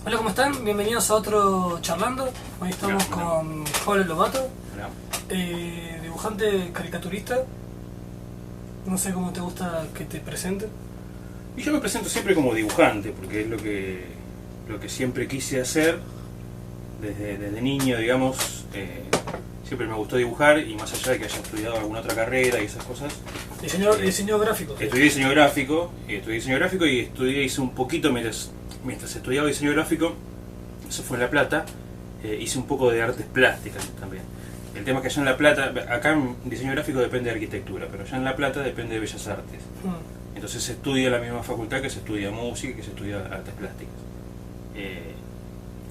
Hola, ¿cómo están? Bienvenidos a otro Charlando. Hoy estamos Hola. con Pablo Lobato, Hola. dibujante caricaturista. No sé cómo te gusta que te presente. Y yo me presento siempre como dibujante, porque es lo que siempre quise hacer desde niño, digamos. Siempre me gustó dibujar, y más allá de que haya estudiado alguna otra carrera y esas cosas. Diseño gráfico. Estudié diseño gráfico, hice un poquito mientras estudiaba diseño gráfico, eso fue en La Plata, hice un poco de artes plásticas también. El tema es que allá en La Plata, acá en diseño gráfico depende de arquitectura, pero allá en La Plata depende de bellas artes. Entonces se estudia en la misma facultad que se estudia música y que se estudia artes plásticas.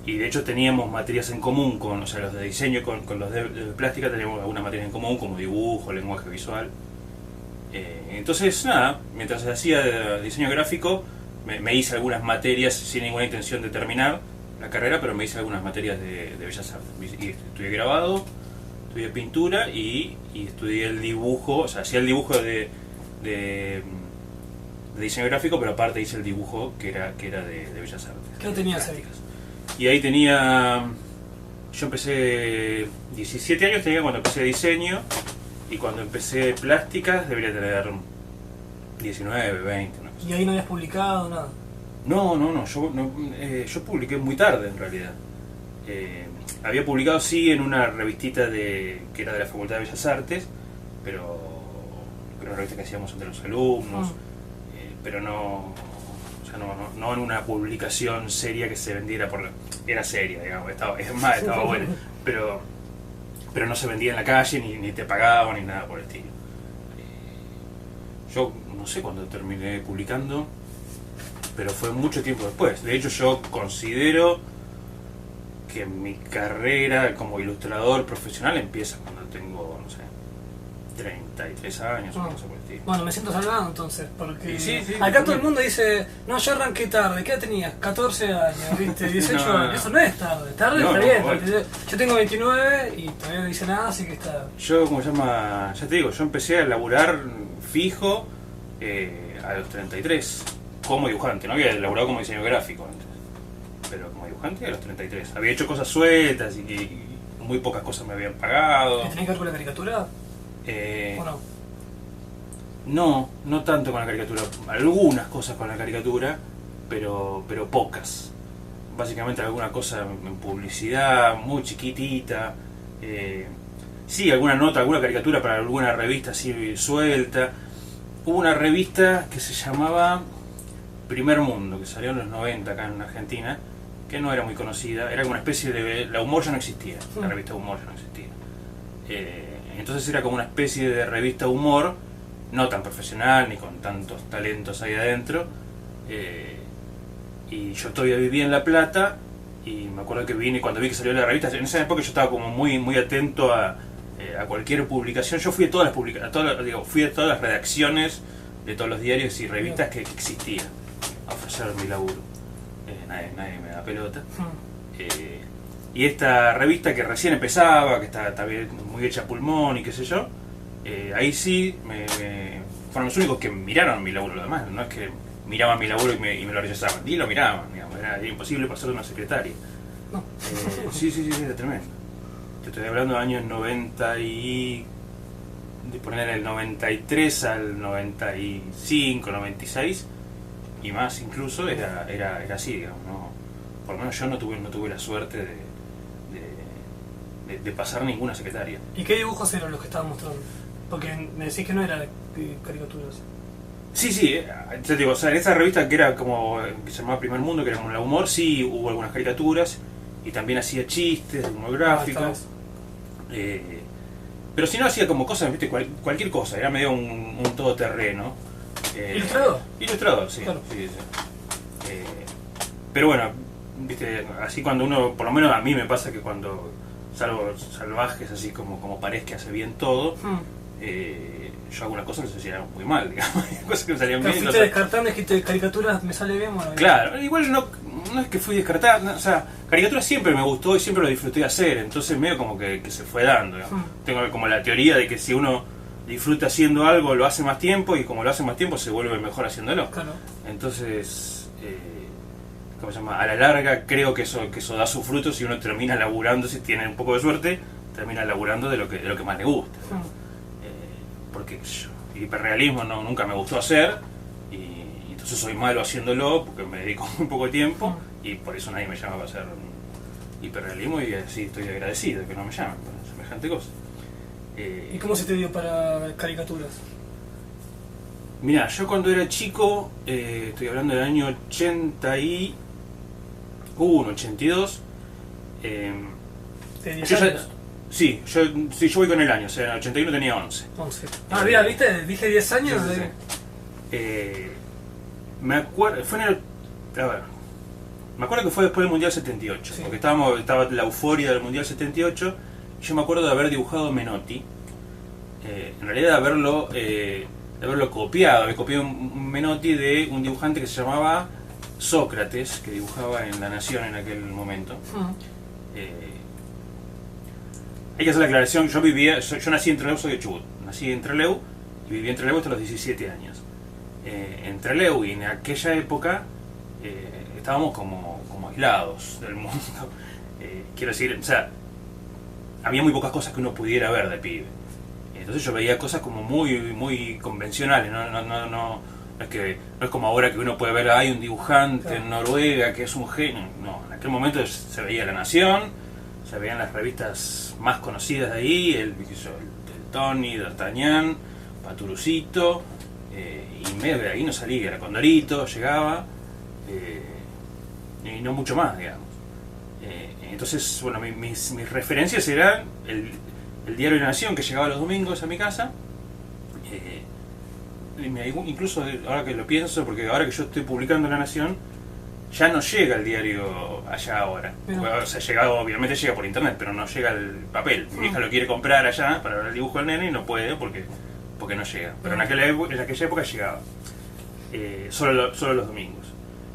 Y de hecho teníamos materias en común con, o sea, los de diseño con los de plástica teníamos alguna materia en común, como dibujo, lenguaje visual. Entonces nada, mientras hacía diseño gráfico me hice algunas materias sin ninguna intención de terminar la carrera, pero me hice algunas materias de bellas artes. Y estudié grabado, estudié pintura y estudié el dibujo, o sea, hacía el dibujo de diseño gráfico, pero aparte hice el dibujo que era de bellas artes. ¿Qué edad tenías ahí? Y ahí yo empecé 17 años tenía cuando empecé diseño, y cuando empecé plásticas debería tener 19, 20. ¿No? ¿Y ahí no habías publicado nada? No, yo publiqué muy tarde en realidad. Había publicado sí en una revistita que era de la Facultad de Bellas Artes, pero una revista que hacíamos entre los alumnos, pero no en una publicación seria que se vendiera era seria, digamos, estaba buena, pero no se vendía en la calle, ni te pagaban, ni nada por el estilo. Yo no sé cuándo terminé publicando, pero fue mucho tiempo después. De hecho, yo considero que mi carrera como ilustrador profesional empieza cuando tengo, no sé, 33 años o no sé por el estilo. Bueno, me siento salvado entonces, porque Sí, acá todo el mundo dice, no, yo arranqué tarde. ¿Qué edad tenías? 14 años, ¿viste? 18 No. años. Eso no es tarde. Tarde No, está bien. bueno. Porque yo tengo 29 y todavía no hice nada, así que está... Yo, ya te digo, yo empecé a laburar fijo a los 33 como dibujante. No había laburado como diseño gráfico antes, pero como dibujante a los 33. Había hecho cosas sueltas y muy pocas cosas me habían pagado. ¿Tenés que ver con la caricatura o no? No tanto con la caricatura. Algunas cosas con la caricatura, pero pocas. Básicamente alguna cosa en publicidad, muy chiquitita. Sí, alguna nota, alguna caricatura para alguna revista así suelta. Hubo una revista que se llamaba Primer Mundo, que salió en los 90 acá en Argentina, que no era muy conocida. Era como una especie de... La Humor ya no existía, la revista Humor ya no existía. Entonces era como una especie de revista humor, no tan profesional ni con tantos talentos ahí adentro. Y yo todavía vivía en La Plata, y me acuerdo que vine cuando vi que salió la revista. En esa época yo estaba como muy atento a cualquier publicación. Yo fui a todas fui a todas las redacciones de todos los diarios y revistas que existían a ofrecer mi laburo. Nadie me da pelota. Y esta revista que recién empezaba, que estaba también muy hecha a pulmón y qué sé yo, ahí sí fueron los únicos que miraron mi laburo. Además, no es que miraban mi laburo y me lo rechazaban, ni lo miraban, digamos, era imposible pasar de una secretaria. No. Sí, era tremendo. Te estoy hablando de años 90 de poner el 93 al 95, 96 y más incluso, era así, digamos, ¿no? Por lo menos yo no tuve la suerte de pasar ninguna secretaria. ¿Y qué dibujos eran los que estaban mostrando? Porque me decís que no era caricaturas. Sí, ya te digo, o sea, en esa revista que era como, que se llamaba Primer Mundo, que era como la humor, sí hubo algunas caricaturas, y también hacía chistes, humor gráfico. Pero si no, hacía como cosas, viste, cualquier cosa, era medio un todoterreno. ¿Ilustrador? Ilustrador, sí. Claro. Sí. Pero bueno, viste, así cuando uno, por lo menos a mí me pasa que cuando salvo salvajes, así como Pared, que hace bien todo, yo algunas cosas las hacía muy mal, digamos, cosas que me salían bien. Fuiste descartando, dijiste caricaturas me sale bien, bueno. Claro, igual no es que fui descartando, o sea, caricaturas siempre me gustó y siempre lo disfruté hacer, entonces medio como que se fue dando, digamos. Tengo como la teoría de que si uno disfruta haciendo algo, lo hace más tiempo, y como lo hace más tiempo se vuelve mejor haciéndolo. Claro. Entonces, ¿cómo se llama? A la larga creo que eso da sus frutos y uno termina laburando, si tiene un poco de suerte, termina laburando de lo que más le gusta. Porque el hiperrealismo nunca me gustó hacer y entonces soy malo haciéndolo porque me dedico muy poco tiempo y por eso nadie me llama para hacer hiperrealismo y así estoy agradecido que no me llamen para semejante cosa. ¿Y cómo se te dio para caricaturas? Mira, yo cuando era chico, estoy hablando del año 81, 82, ¿De 10 yo años? sí, yo voy con el año, o sea, en el 81 tenía 11. 11. Ah, mira, ¿viste? Dije 10 años. Sí, sí, sí. Me acuerdo, me acuerdo que fue después del Mundial 78, Sí. porque estaba la euforia del Mundial 78, y yo me acuerdo de haber dibujado Menotti, en realidad de haberlo copiado, había copiado un Menotti de un dibujante que se llamaba Sócrates, que dibujaba en La Nación en aquel momento. Hay que hacer la aclaración, yo nací en Trelew, soy de Chubut, nací en Trelew y viví en Trelew hasta los 17 años. En Trelew y en aquella época estábamos como aislados del mundo. Quiero decir, o sea, había muy pocas cosas que uno pudiera ver de pibe. Entonces yo veía cosas como muy convencionales, no es como ahora que uno puede ver, hay un dibujante en Noruega que es un genio. No, en aquel momento se veía La Nación, se veían las revistas más conocidas de ahí, el Tony, D'Artagnan, Paturucito, y medio de ahí no salía, era Condorito, llegaba, y no mucho más, digamos. Entonces, bueno, mis referencias eran el diario de La Nación, que llegaba los domingos a mi casa. Incluso ahora que lo pienso, porque ahora que yo estoy publicando en La Nación, ya no llega el diario allá ahora. O sea, obviamente llega por internet, pero no llega el papel. Mi hija lo quiere comprar allá para ver el dibujo del nene y no puede porque no llega. Pero en aquella época llegaba. Solo los domingos.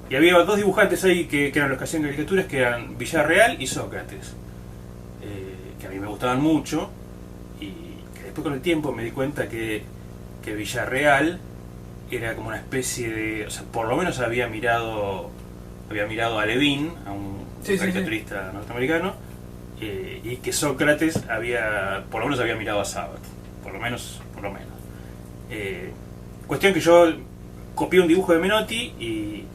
Y había dos dibujantes ahí que eran los que hacían caricaturas, que eran Villarreal y Sócrates. Que a mí me gustaban mucho. Y que después con el tiempo me di cuenta que Villarreal era como una especie de... O sea, por lo menos había mirado a Levin, a un caricaturista norteamericano, y que Sócrates por lo menos había mirado a Sabat, por lo menos. Cuestión que yo copié un dibujo de Menotti y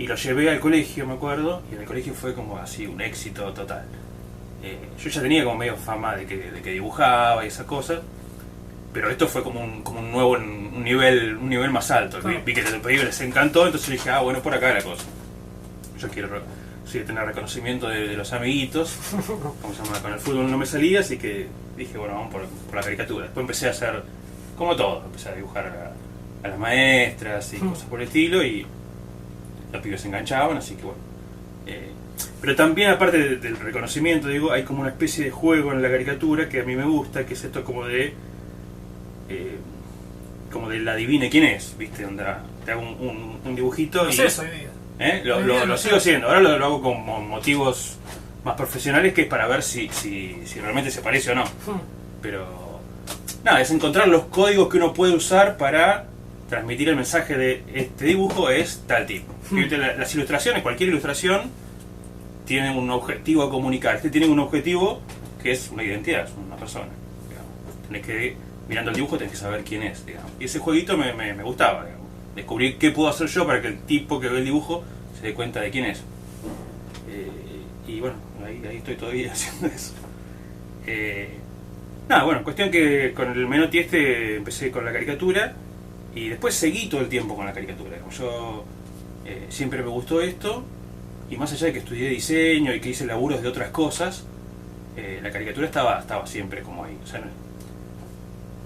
lo llevé al colegio, me acuerdo, y en el colegio fue como así un éxito total. Yo ya tenía como medio fama de que dibujaba y esas cosas, pero esto fue como un nivel más alto. Vi que el pedido les encantó, entonces dije, bueno, por acá la cosa. Yo quiero tener reconocimiento de los amiguitos, como se llama, con el fútbol no me salía, así que dije, bueno, vamos por la caricatura. Después empecé a hacer, como todo, empecé a dibujar a las maestras y cosas por el estilo, y los pibes se enganchaban, así que bueno. Pero también, aparte del reconocimiento, digo, hay como una especie de juego en la caricatura que a mí me gusta, que es esto como de la adivine quién es, ¿viste? Donde te hago un dibujito no y... sé eso hoy día. Lo sigo haciendo, ahora lo hago con motivos más profesionales, que es para ver si realmente se parece o no. Pero nada, es encontrar los códigos que uno puede usar para transmitir el mensaje de este dibujo es tal tipo. Las ilustraciones, cualquier ilustración, tienen un objetivo a comunicar. Tiene un objetivo que es una identidad, es una persona, digamos. Mirando el dibujo tenés que saber quién es, digamos. Y ese jueguito me gustaba, digamos. Descubrir qué puedo hacer yo para que el tipo que ve el dibujo se dé cuenta de quién es. Y bueno, ahí estoy todavía haciendo eso. Nada, bueno, cuestión que con el Menotti empecé con la caricatura y después seguí todo el tiempo con la caricatura. Como yo siempre me gustó esto, y más allá de que estudié diseño y que hice laburos de otras cosas, la caricatura estaba siempre como ahí. O sea,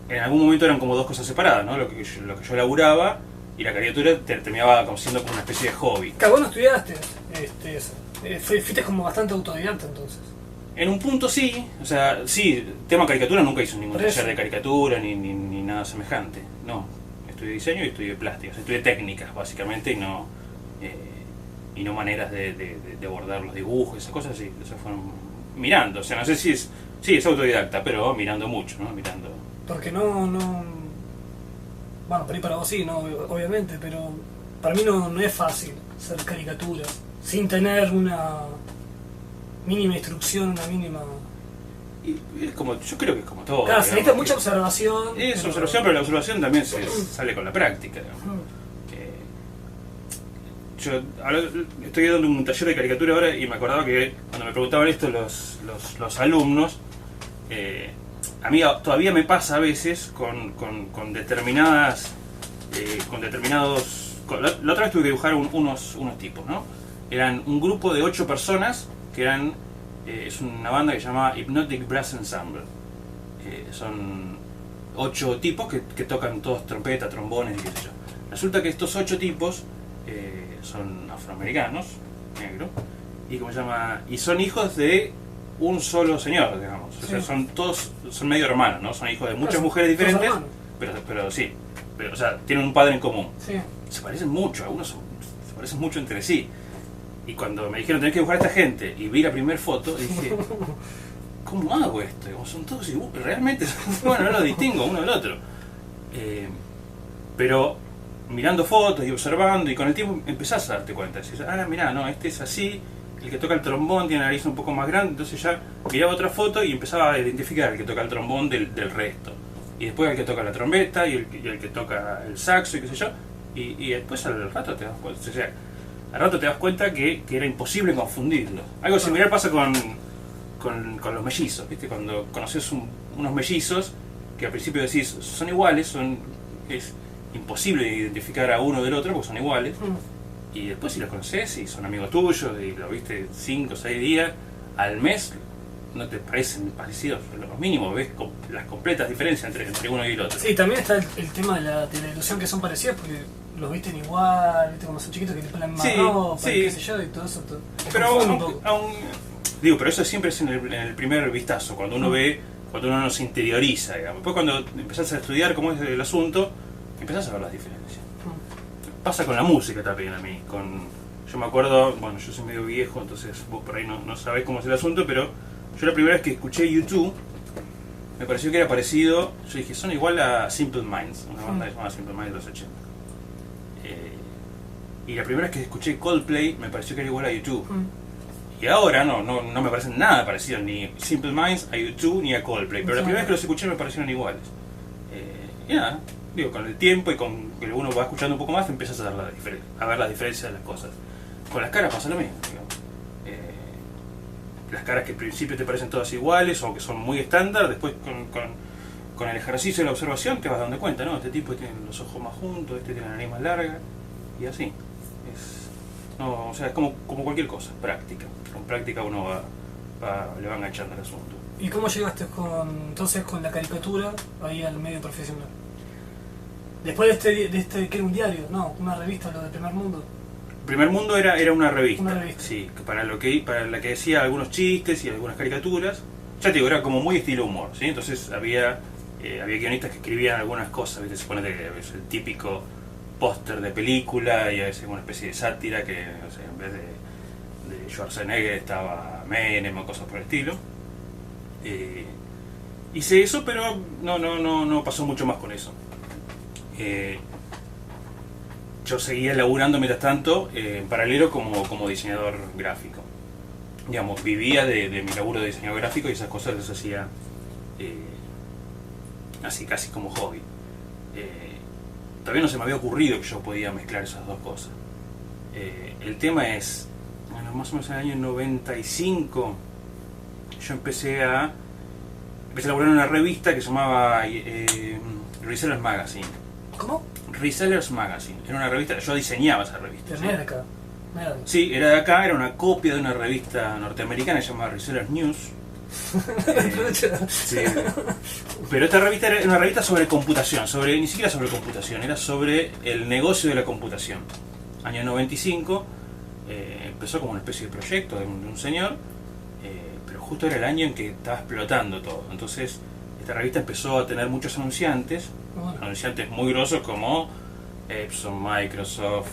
en algún momento eran como dos cosas separadas, ¿no? Lo que yo laburaba y la caricatura terminaba como siendo como una especie de hobby. Vos no estudiaste eso. Fuiste como bastante autodidacta entonces. En un punto sí, o sea, sí, tema caricatura nunca hice ningún taller de caricatura ni nada semejante. No, estudié diseño y estudié plásticas, estudié técnicas básicamente y no maneras de abordar los dibujos, esas cosas sí, se fueron mirando. O sea, no sé si es autodidacta, pero mirando mucho, ¿no? Mirando. Porque bueno, por ahí para vos sí, no, obviamente, pero para mí no es fácil hacer caricaturas. sin tener una mínima instrucción, una mínima... Y es como, yo creo que es como todo. Claro, se necesita digamos, mucha observación. es observación, pero la observación también sale con la práctica. Digamos. Yo ahora estoy dando un taller de caricatura ahora y me acordaba que cuando me preguntaban esto los alumnos, a mí todavía me pasa a veces con determinadas, con determinados... La otra vez tuve que dibujar unos tipos, ¿no? Eran un grupo de 8 personas que eran... es una banda que se llama Hypnotic Brass Ensemble. Son 8 tipos que tocan todos trompeta, trombones y qué sé yo. Resulta que estos 8 tipos son afroamericanos, negros, y ¿cómo se llama? Y son hijos de un solo señor, digamos. O sea, son medio hermanos, ¿no? Son hijos de muchas mujeres diferentes, pero sí, o sea, tienen un padre en común. Sí. Se parecen mucho, algunos se parecen mucho entre sí. Y cuando me dijeron tenés que dibujar a esta gente y vi la primera foto, dije, ¿cómo hago esto? Como son todos iguales, realmente, bueno, no los distingo uno del otro. Pero mirando fotos y observando, y con el tiempo empezás a darte cuenta. Decís, mirá, no, este es así, el que toca el trombón tiene la nariz un poco más grande, entonces ya miraba otra foto y empezaba a identificar el que toca el trombón del resto. Y después el que toca la trompeta y el que toca el saxo y qué sé yo. Y después al rato te das cuenta. O sea, al rato te das cuenta que era imposible confundirlo. Algo similar pasa con los mellizos, ¿viste? Cuando conoces unos mellizos que al principio decís, son iguales, es imposible identificar a uno del otro porque son iguales. Y después si los conoces y son amigos tuyos y los viste 5 o 6 días, al mes no te parecen parecidos, lo mínimo ves las completas diferencias entre uno y el otro. Sí, también está el tema de la ilusión que son parecidos porque los visten igual, ¿viste? Como son chiquitos que le ponen más ropa, qué sé yo, y todo eso. Pero pero eso siempre es en el primer vistazo, cuando uno ve, cuando uno no se interioriza, digamos. Después cuando empezás a estudiar cómo es el asunto, empezás a ver las diferencias. Pasa con la música también a mí. Yo me acuerdo, bueno, yo soy medio viejo, entonces vos por ahí no sabés cómo es el asunto, pero yo la primera vez que escuché YouTube, me pareció que era parecido, yo dije, son igual a Simple Minds, una banda que se llama Simple Minds de los 80. Y la primera vez que escuché Coldplay, me pareció que era igual a YouTube. Y ahora no me parecen nada parecidos, ni Simple Minds a YouTube ni a Coldplay, pero la primera vez que los escuché me parecieron iguales. Y nada, digo, con el tiempo y con que uno va escuchando un poco más, empiezas a ver las diferencias de las cosas. Con las caras pasa lo mismo, digamos. Las caras que al principio te parecen todas iguales o que son muy estándar, después con el ejercicio y la observación te vas dando cuenta, ¿no? Este tipo tiene los ojos más juntos, este tiene la nariz más larga, y así. O sea, es como cualquier cosa, práctica. Con práctica uno le va enganchando el asunto. ¿Y cómo llegaste entonces con la caricatura ahí al medio profesional? Después de este que era un diario, no, una revista, lo de Primer Mundo. Primer Mundo era una revista. Una revista. Sí, para la que decía algunos chistes y algunas caricaturas. Ya te digo, era como muy estilo humor, ¿sí? Entonces había guionistas que escribían algunas cosas, ¿viste? Se supone que es el típico póster de película y a veces una especie de sátira que, no sé, en vez de Schwarzenegger estaba Menem o cosas por el estilo. Hice eso, pero no pasó mucho más con eso. Yo seguía laburando mientras tanto en paralelo como diseñador gráfico. Digamos, vivía de mi laburo de diseñador gráfico y esas cosas las hacía así casi como hobby. Todavía no se me había ocurrido que yo podía mezclar esas dos cosas. El tema es, bueno, más o menos en el año 95 yo empecé a laburar en una revista que se llamaba Resellers Magazine. ¿Cómo? Resellers Magazine. Era una revista, yo diseñaba esa revista. ¿Sí? ¿Era de acá? Sí, era de acá, era una copia de una revista norteamericana llamada Resellers News. Sí. Pero esta revista era una revista sobre computación, ni siquiera sobre computación, era sobre el negocio de la computación. Año 95, empezó como una especie de proyecto de un señor, pero justo era el año en que estaba explotando todo. Entonces, esta revista empezó a tener muchos anunciantes, anunciantes muy grosos como Epson, Microsoft,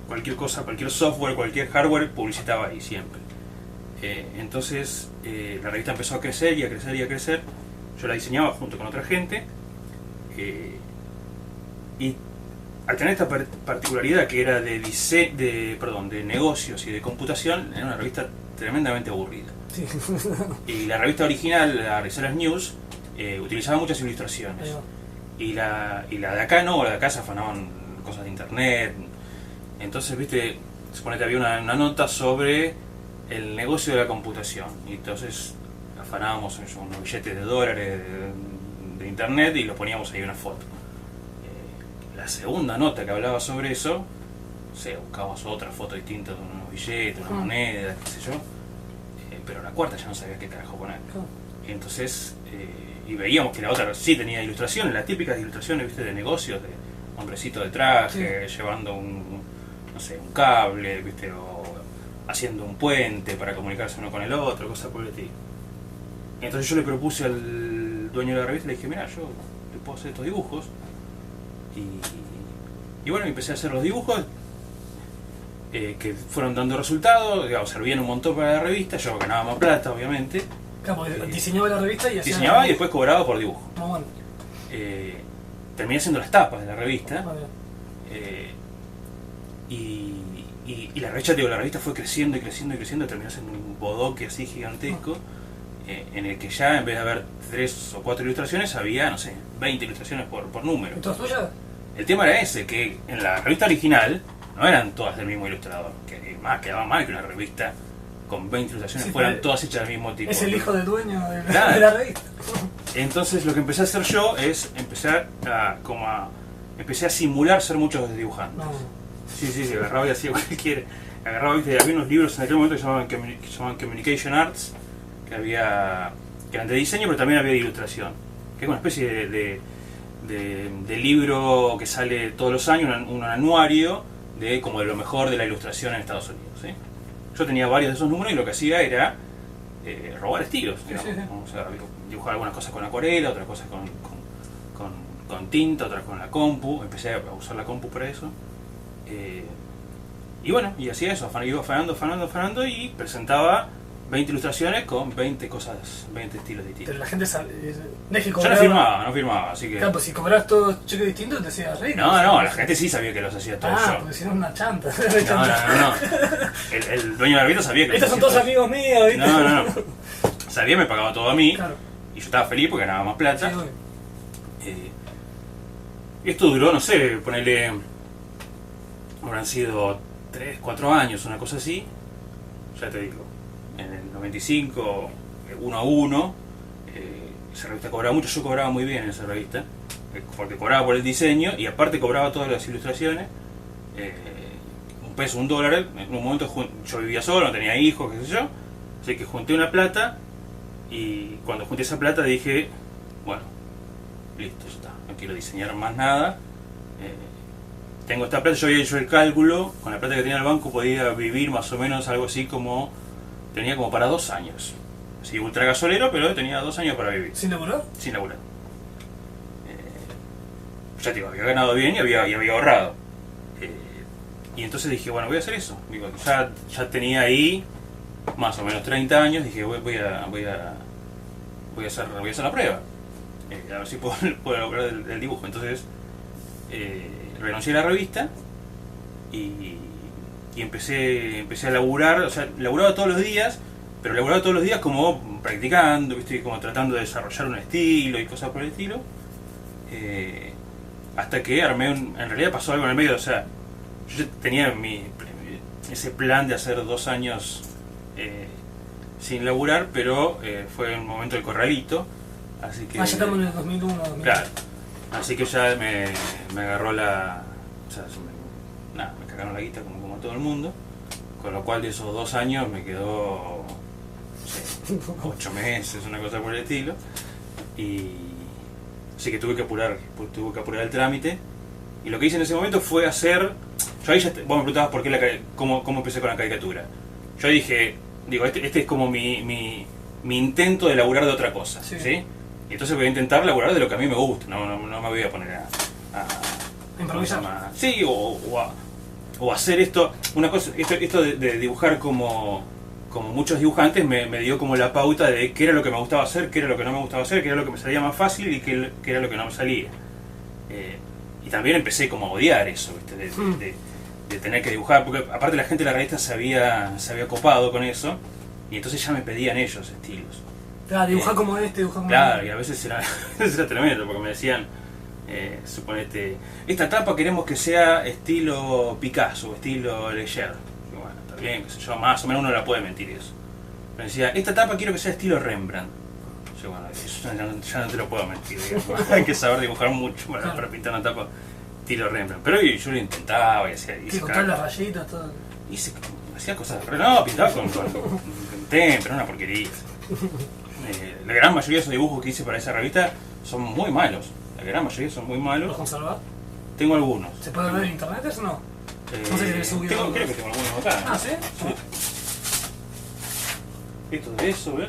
cualquier cosa, cualquier software, cualquier hardware publicitaba ahí siempre. Entonces la revista empezó a crecer y a crecer y a crecer. Yo la diseñaba junto con otra gente y al tener esta particularidad que era de negocios y de computación, era una revista tremendamente aburrida. Sí. Y la revista original, la Resellers News, utilizaba muchas ilustraciones. Y la de acá no, la de acá se afanaban cosas de internet. Entonces, viste, supone que había una nota sobre el negocio de la computación. Y entonces afanábamos unos billetes de dólares de internet y los poníamos ahí una foto. La segunda nota que hablaba sobre eso, no sé, buscábamos otra foto distinta de unos billetes, una moneda, qué sé yo. Pero la cuarta ya no sabía qué carajo poner. Y entonces, y veíamos que la otra sí tenía ilustraciones, las típicas ilustraciones, viste, de negocios, de hombrecito de traje, llevando un cable, viste, o haciendo un puente para comunicarse uno con el otro, cosas por el estilo. Y entonces yo le propuse al dueño de la revista, le dije, mira, yo le puedo hacer estos dibujos. Y bueno, empecé a hacer los dibujos que fueron dando resultados, digamos, servían un montón para la revista, yo ganaba más plata, obviamente. Claro, porque diseñaba la revista y hacía... Diseñaba y después cobraba por dibujo. Muy bueno. Terminé haciendo las tapas de la revista. Y la revista, digo, la revista fue creciendo y creciendo y creciendo, terminó siendo un bodoque así gigantesco, en el que ya en vez de haber 3 o 4 ilustraciones, había, no sé, 20 ilustraciones por número. ¿Todas tuyas? El tema era ese, que en la revista original no eran todas del mismo ilustrador, que más quedaba mal que una revista con 20 ilustraciones fueran todas hechas del mismo tipo. Es el hijo del dueño de claro. la revista. Entonces lo que empecé a hacer yo es empecé a simular ser muchos dibujantes. No. Sí, agarraba y hacía cualquiera. Agarraba, viste, había unos libros en aquel momento que se llamaban Communication Arts, que eran de diseño, pero también había de ilustración, que es una especie de libro que sale todos los años, un anuario de como de lo mejor de la ilustración en Estados Unidos, ¿sí? Yo tenía varios de esos números y lo que hacía era robar estilos, digamos. Sí. O sea, dibujar algunas cosas con acuarela, otras cosas con tinta, otras con la compu. Empecé a usar la compu para eso. Y bueno, y hacía eso, iba afanando y presentaba 20 ilustraciones con 20 cosas, 20 estilos distintos. Pero la gente sabe, no es que Yo cobraba... no firmaba, así que... Claro, pues si cobrabas todos cheques distintos te hacías reír. No, la gente sí sabía que los hacía todos yo. Porque si no es una chanta. No. El dueño de la revista sabía que estos son todos amigos míos, ¿viste? No. Sabía, me pagaba todo a mí. Claro. Y yo estaba feliz porque ganaba más plata. Sí, esto duró, no sé, ponele... Habrán sido 3, 4 años, una cosa así. Ya te digo, en el 95, 1 a 1, esa revista cobraba mucho, yo cobraba muy bien en esa revista, porque cobraba por el diseño y aparte cobraba todas las ilustraciones, $1, $1. En un momento yo vivía solo, no tenía hijos, qué sé yo, así que junté una plata y cuando junté esa plata dije, bueno, listo, ya está, no quiero diseñar más nada. Tengo esta plata, yo había hecho el cálculo, con la plata que tenía en el banco podía vivir más o menos algo así como, tenía como para 2 años. Así ultra gasolero, pero tenía 2 años para vivir. ¿Sin laburar? Sin laburar. Ya te digo, había ganado bien y había ahorrado. Y entonces dije, bueno, voy a hacer eso. Digo, ya tenía ahí más o menos 30 años, dije, voy a hacer la prueba. A ver si puedo lograr el dibujo. Entonces, renuncié a la revista y empecé a laburar, o sea, laburaba todos los días, pero laburaba todos los días como practicando, ¿viste? Como tratando de desarrollar un estilo y cosas por el estilo, hasta que en realidad pasó algo en el medio, o sea, yo tenía ese plan de hacer 2 años sin laburar, pero fue el momento del corralito, así que... ya estamos en el 2001, 2002. Claro. Así que ya me agarró o sea, me cagaron la guita como todo el mundo, con lo cual de esos 2 años me quedó, no sé, 8 meses, una cosa por el estilo, y así que tuve que apurar el trámite, y lo que hice en ese momento fue hacer, yo ahí vos me preguntabas cómo empecé con la caricatura, yo dije, este es como mi intento de laburar de otra cosa, ¿sí? Y entonces voy a intentar laburar de lo que a mí me gusta, no me voy a poner a improvisar. Sí, o hacer esto, una cosa, esto de dibujar como muchos dibujantes me dio como la pauta de qué era lo que me gustaba hacer, qué era lo que no me gustaba hacer, qué era lo que me salía más fácil y qué era lo que no me salía. Y también empecé como a odiar eso, ¿viste? De tener que dibujar, porque aparte la gente de la revista se había copado con eso, y entonces ya me pedían ellos estilos. Claro, dibujar como dibujar como Claro, y a veces era, era tremendo, porque me decían, suponete, esta tapa queremos que sea estilo Picasso, estilo Leger. Y bueno, está bien, qué sé yo, más o menos uno la puede mentir eso. Me decía, esta tapa quiero que sea estilo Rembrandt. Yo, bueno, eso ya no te lo puedo mentir, digamos. Hay que saber dibujar mucho para pintar una tapa estilo Rembrandt. Pero yo lo intentaba y hacía... Cortar las rayitas, todo. Hacía cosas... No, pintaba con tempera, una porquería. La gran mayoría de esos dibujos que hice para esa revista son muy malos. La gran mayoría son muy malos. ¿Los conservás? Tengo algunos. ¿Se puede ver en internet eso o no? No sé si tenés subido. Creo que tengo algunos acá. Ah, ¿sí? Esto de eso, ¿ves?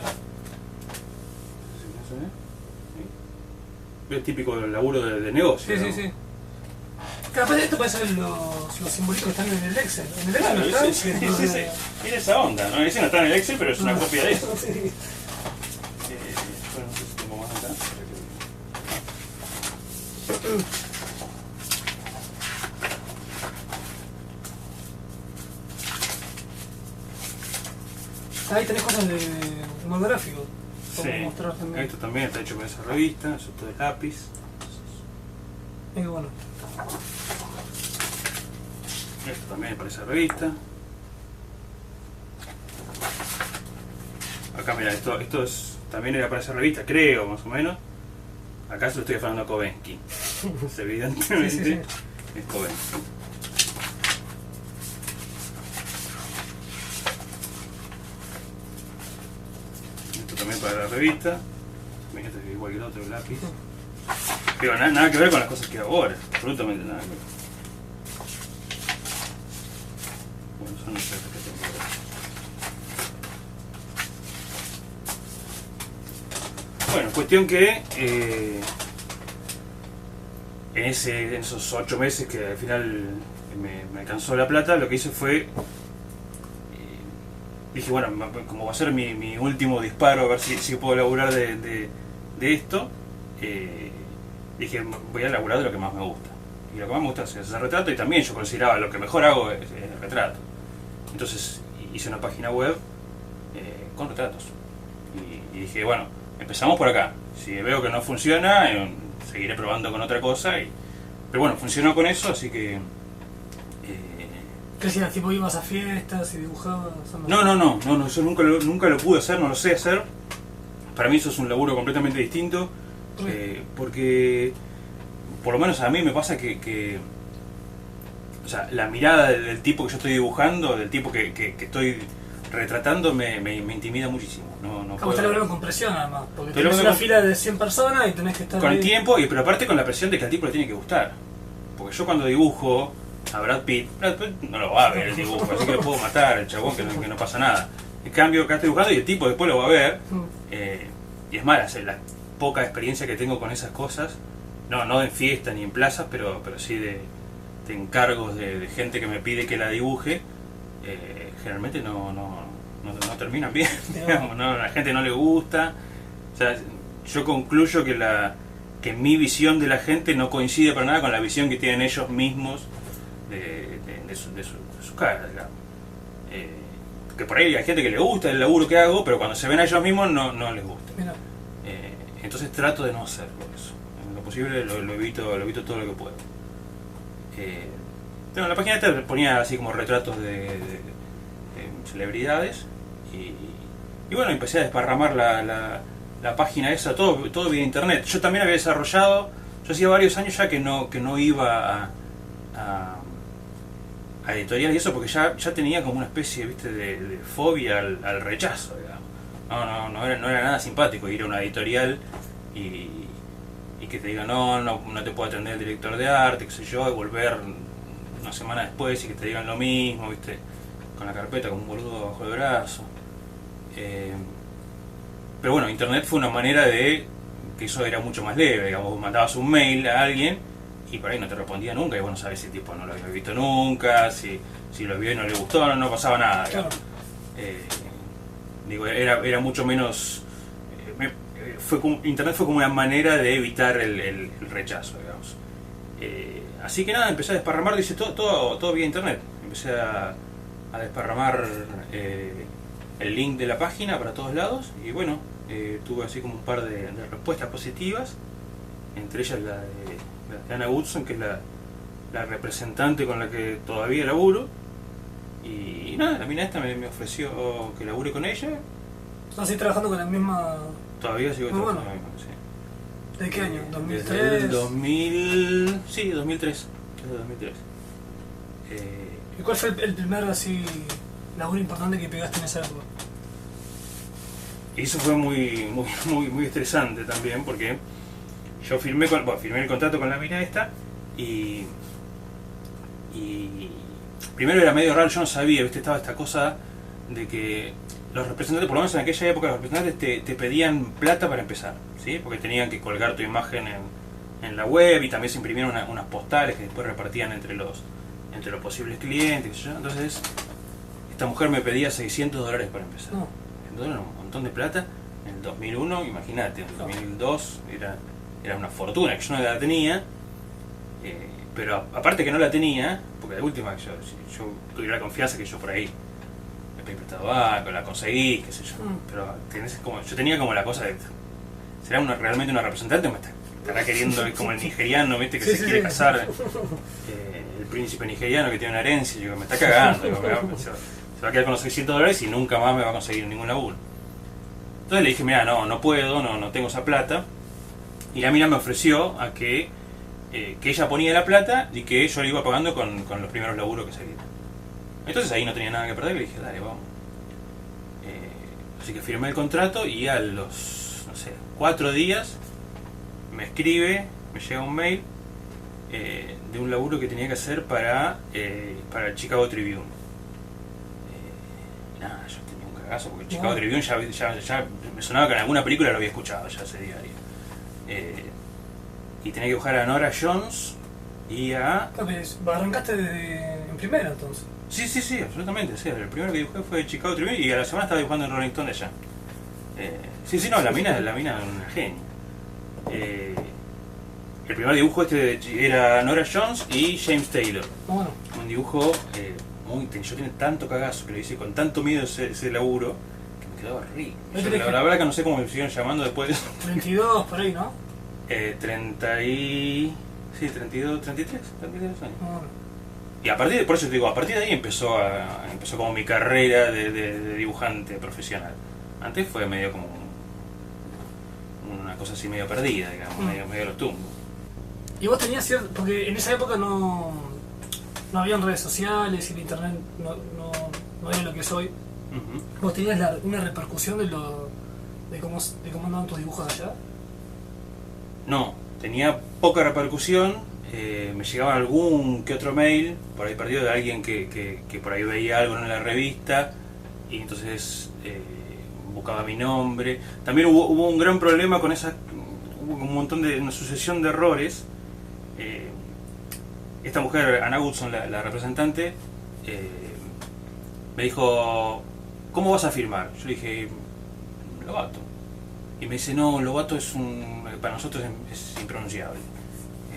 Es típico del laburo de negocio. Sí, ¿no? sí. Capaz esto puede ser los simbolitos que están en el Excel. En el Excel Claro, no están. tiene esa onda, ¿no? Ese no está en el Excel, pero es una copia de eso. Sí. Bueno, no sé si tengo más acá. Ahí tenés cosas de monográfico. Sí, Mostrar también. esto también está hecho con esa revista, eso es de lápiz. Y bueno. Esto también para esa revista. Acá mira, esto también era para esa revista, creo, más o menos. Acá se lo estoy hablando a Kovensky. Evidentemente Sí. es Kovensky. Esto también para la revista. También este es igual que el otro, el lápiz. Pero nada que ver con las cosas que hago ahora, absolutamente nada que ver. Bueno, son las cosas que tengo que ver. Bueno, cuestión que en esos 8 meses que al final me alcanzó la plata, lo que hice fue, dije, bueno, como va a ser mi último disparo, a ver si puedo laburar de esto, dije, voy a laburar de lo que más me gusta. Y lo que más me gusta es hacer retrato, y también yo consideraba lo que mejor hago es el retrato. Entonces hice una página web con retratos. Y dije, bueno, empezamos por acá. Si veo que no funciona, seguiré probando con otra cosa. Pero bueno, funcionó con eso, así que... ¿Qué hacías? ¿Tipo ibas a fiestas y dibujabas? No, yo nunca lo pude hacer, no lo sé hacer. Para mí eso es un laburo completamente distinto. Porque por lo menos a mí me pasa que o sea, la mirada del tipo que yo estoy dibujando, del tipo que estoy retratando, me intimida muchísimo. No Como estás laburando con presión además, porque Estoy tenés una con- fila de 100 personas y tenés que estar con el ahí. tiempo, pero aparte con la presión de que al tipo le tiene que gustar. Porque yo cuando dibujo a Brad Pitt no lo va a ver el dibujo, así que lo puedo matar, el chabón, que no pasa nada. En cambio, acá estoy dibujando y el tipo después lo va a ver. Y es mala, la poca experiencia que tengo con esas cosas, no en fiestas ni en plazas, pero sí de encargos de gente que me pide que la dibuje, generalmente no terminan bien, digamos, a la gente no le gusta. O sea, yo concluyo que mi visión de la gente no coincide para nada con la visión que tienen ellos mismos de su cara, digamos. Que por ahí hay gente que le gusta el laburo que hago, pero cuando se ven a ellos mismos no les gusta. Entonces trato de no hacerlo eso. En lo posible lo evito todo lo que puedo. Bueno, en la página esta ponía así como retratos de celebridades y bueno, empecé a desparramar la página esa, todo vía internet. Yo también había desarrollado, yo hacía varios años ya que no iba a editorial y eso, porque ya tenía como una especie, ¿viste?, de fobia al rechazo, digamos. No era nada simpático ir a una editorial y que te diga no te puede atender el director de arte, qué sé yo, y volver una semana después y que te digan lo mismo, ¿viste?, con la carpeta como un boludo bajo el brazo. Pero bueno, internet fue una manera de que eso era mucho más leve, digamos. Vos mandabas un mail a alguien y por ahí no te respondía nunca, y bueno, sabés si el tipo no lo había visto nunca, si lo vio y no le gustó, no pasaba nada, digamos. Digo, era mucho menos... internet fue como una manera de evitar el rechazo, digamos. así que nada, empecé a desparramar, dice, todo vía internet. Empecé a desparramar el link de la página para todos lados y bueno, tuve así como un par de respuestas positivas, entre ellas la de Anna Woodson, que es la representante con la que todavía laburo. Y nada, la mina esta me ofreció que labure con ella. ¿Estás trabajando con la misma...? Todavía sigo trabajando con la misma, sí. ¿De qué año? ¿2003? Desde el 2000... Sí, 2003. Desde 2003. ¿Y cuál fue el primer así laburo importante que pegaste en esa época? Y eso fue muy estresante también, porque yo firmé el contrato con la mina esta y primero era medio raro, yo no sabía, ¿viste? Estaba esta cosa de que los representantes, por lo menos en aquella época, los representantes te pedían plata para empezar, ¿sí? Porque tenían que colgar tu imagen en la web y también se imprimieron unas postales que después repartían entre los posibles clientes, qué sé yo. Entonces, esta mujer me pedía $600 para empezar. No. Entonces era un montón de plata. En el 2001, imagínate, en el 2002 era una fortuna que yo no la tenía. Pero aparte que no la tenía, porque de última yo tuviera la confianza que yo por ahí me pedí prestado banco, la conseguí, qué sé yo. Pero yo tenía como la cosa de, ¿será realmente una representante o me estará queriendo como el nigeriano, ¿viste? Que se quiere casar, el príncipe nigeriano que tiene una herencia? Yo, me está cagando, digo, se va a quedar con los $600 y nunca más me va a conseguir ningún laburo. Entonces le dije, mira, no puedo, no tengo esa plata. Y la mina me ofreció a que ella ponía la plata y que yo le iba pagando con los primeros laburos que salían. Entonces ahí no tenía nada que perder y le dije, dale, vamos. Así que firmé el contrato y a los, 4 días me llega un mail de un laburo que tenía que hacer para el Chicago Tribune. Nada, yo tenía un cagazo porque el Chicago Tribune ya me sonaba que en alguna película lo había escuchado ya ese diario. Y tenía que buscar a Nora Jones y a... Arrancaste en primera entonces. Sí, absolutamente. Sí. El primero que dibujé fue Chicago Tribune y a la semana estaba dibujando en Rolling Stone de allá. La mina es una genia. El primer dibujo era Nora Jones y James Taylor. Bueno. Un dibujo yo tenía tanto cagazo que lo hice con tanto miedo ese laburo que me quedaba horrible. La verdad que no sé cómo me siguieron llamando después de eso. 32 por ahí, ¿no? 32, 33 años. Bueno. Y por eso te digo, a partir de ahí empezó como mi carrera de dibujante profesional. Antes fue medio como una cosa así medio perdida, digamos, medio a los tumbos. Y vos tenías cierto, porque en esa época no habían redes sociales y el internet no era lo que es hoy. ¿Vos tenías una repercusión de cómo andaban tus dibujos allá? No, tenía poca repercusión. Me llegaba algún que otro mail por ahí perdido de alguien que por ahí veía algo en la revista y entonces buscaba mi nombre. También hubo un gran problema con una sucesión de errores. Esta mujer, Anna Woodson, la representante, me dijo, ¿cómo vas a firmar? Yo le dije, Lovato. Y me dice, no, Lovato para nosotros es impronunciable.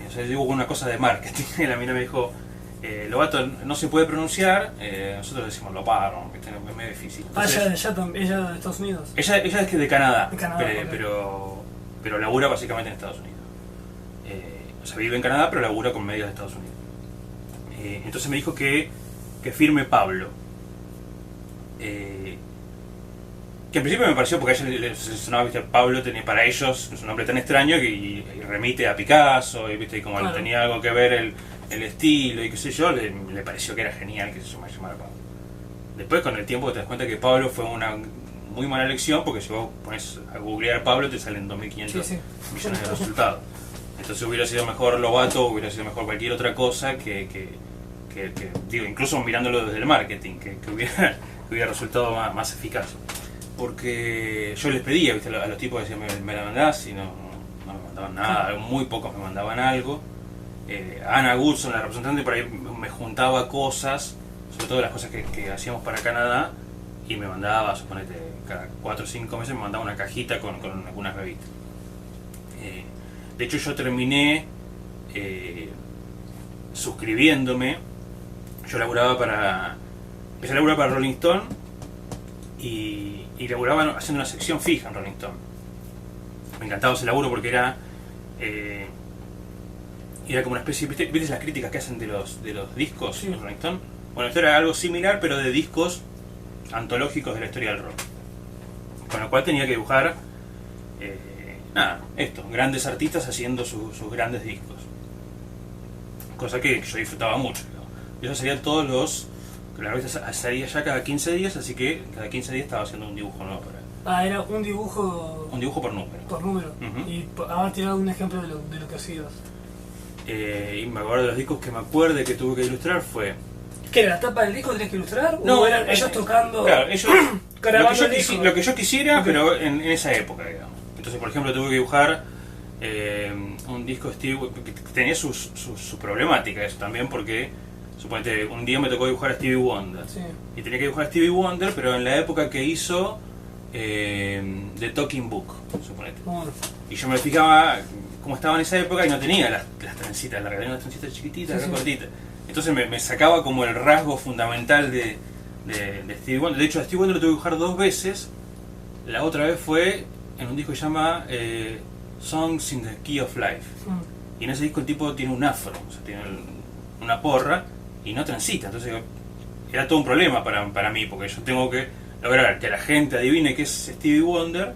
O sea, yo digo una cosa de marketing. Y la mina me dijo, Lovato no se puede pronunciar, nosotros decimos Lovato, es medio difícil. Entonces, ella de Estados Unidos. Ella es de Canadá, pero labura básicamente en Estados Unidos. O sea, vive en Canadá, pero labura con medios de Estados Unidos. Entonces me dijo que firme Pablo. Que al principio me pareció, porque a ella le sonaba, ¿viste? Pablo tenía para ellos es un nombre tan extraño y remite a Picasso, y ¿viste? Como claro, tenía algo que ver el estilo y qué sé yo, le pareció que era genial que se llamara Pablo. Después con el tiempo te das cuenta que Pablo fue una muy mala elección, porque si vos pones a googlear Pablo te salen 2.500 millones de resultados. Entonces hubiera sido mejor Lovato, hubiera sido mejor cualquier otra cosa que digo, incluso mirándolo desde el marketing, que hubiera resultado más eficaz. Porque yo les pedía, ¿viste? A los tipos decían, me la mandás, y no me mandaban nada, muy pocos me mandaban algo. Anna Woodson, la representante, por ahí me juntaba cosas, sobre todo las cosas que hacíamos para Canadá, y me mandaba, suponete, cada 4 o 5 meses me mandaba una cajita con algunas revistas. De hecho yo terminé suscribiéndome. Yo laburaba para... Empecé a laburar para Rolling Stone y laburaba haciendo una sección fija en Rolling Stone. Me encantaba ese laburo porque era como una especie... ¿Viste las críticas que hacen de los discos Sí. en Rolling Stone? Bueno, esto era algo similar, pero de discos antológicos de la historia del rock. Con lo cual tenía que dibujar, grandes artistas haciendo sus grandes discos. Cosa que yo disfrutaba mucho. Y eso serían todos los... La revista salía ya cada 15 días, así que cada 15 días estaba haciendo un dibujo nuevo para él. Ah, era un dibujo... Un dibujo por número. Por número. Ujú. Y ahora tirado un ejemplo de lo que hacías. Y me acuerdo de los discos que me acuerde que tuve que ilustrar fue... ¿Qué era? ¿La tapa del disco tenías que ilustrar? No, ¿O eran ellos tocando? Claro, ellos... grabando el disco? lo que yo quisiera, Ok. pero en esa época, digamos. Entonces, por ejemplo, tuve que dibujar un disco de Stevie, que tenía su problemática eso también, porque suponete un día me tocó dibujar a Stevie Wonder. Sí. Y tenía que dibujar a Stevie Wonder, pero en la época que hizo The Talking Book, suponete. Bueno. Y yo me fijaba cómo estaba en esa época y no tenía las trencitas largas, tenía unas trencitas chiquititas, Sí, sí. cortitas. Entonces me sacaba como el rasgo fundamental de Stevie Wonder. De hecho, a Stevie Wonder lo tuve que dibujar 2 veces. La otra vez fue en un disco que se llama Songs in the Key of Life. Y en ese disco el tipo tiene un afro, o sea, tiene una porra y no transita. Entonces era todo un problema para mí, porque yo tengo que lograr que la gente adivine que es Stevie Wonder,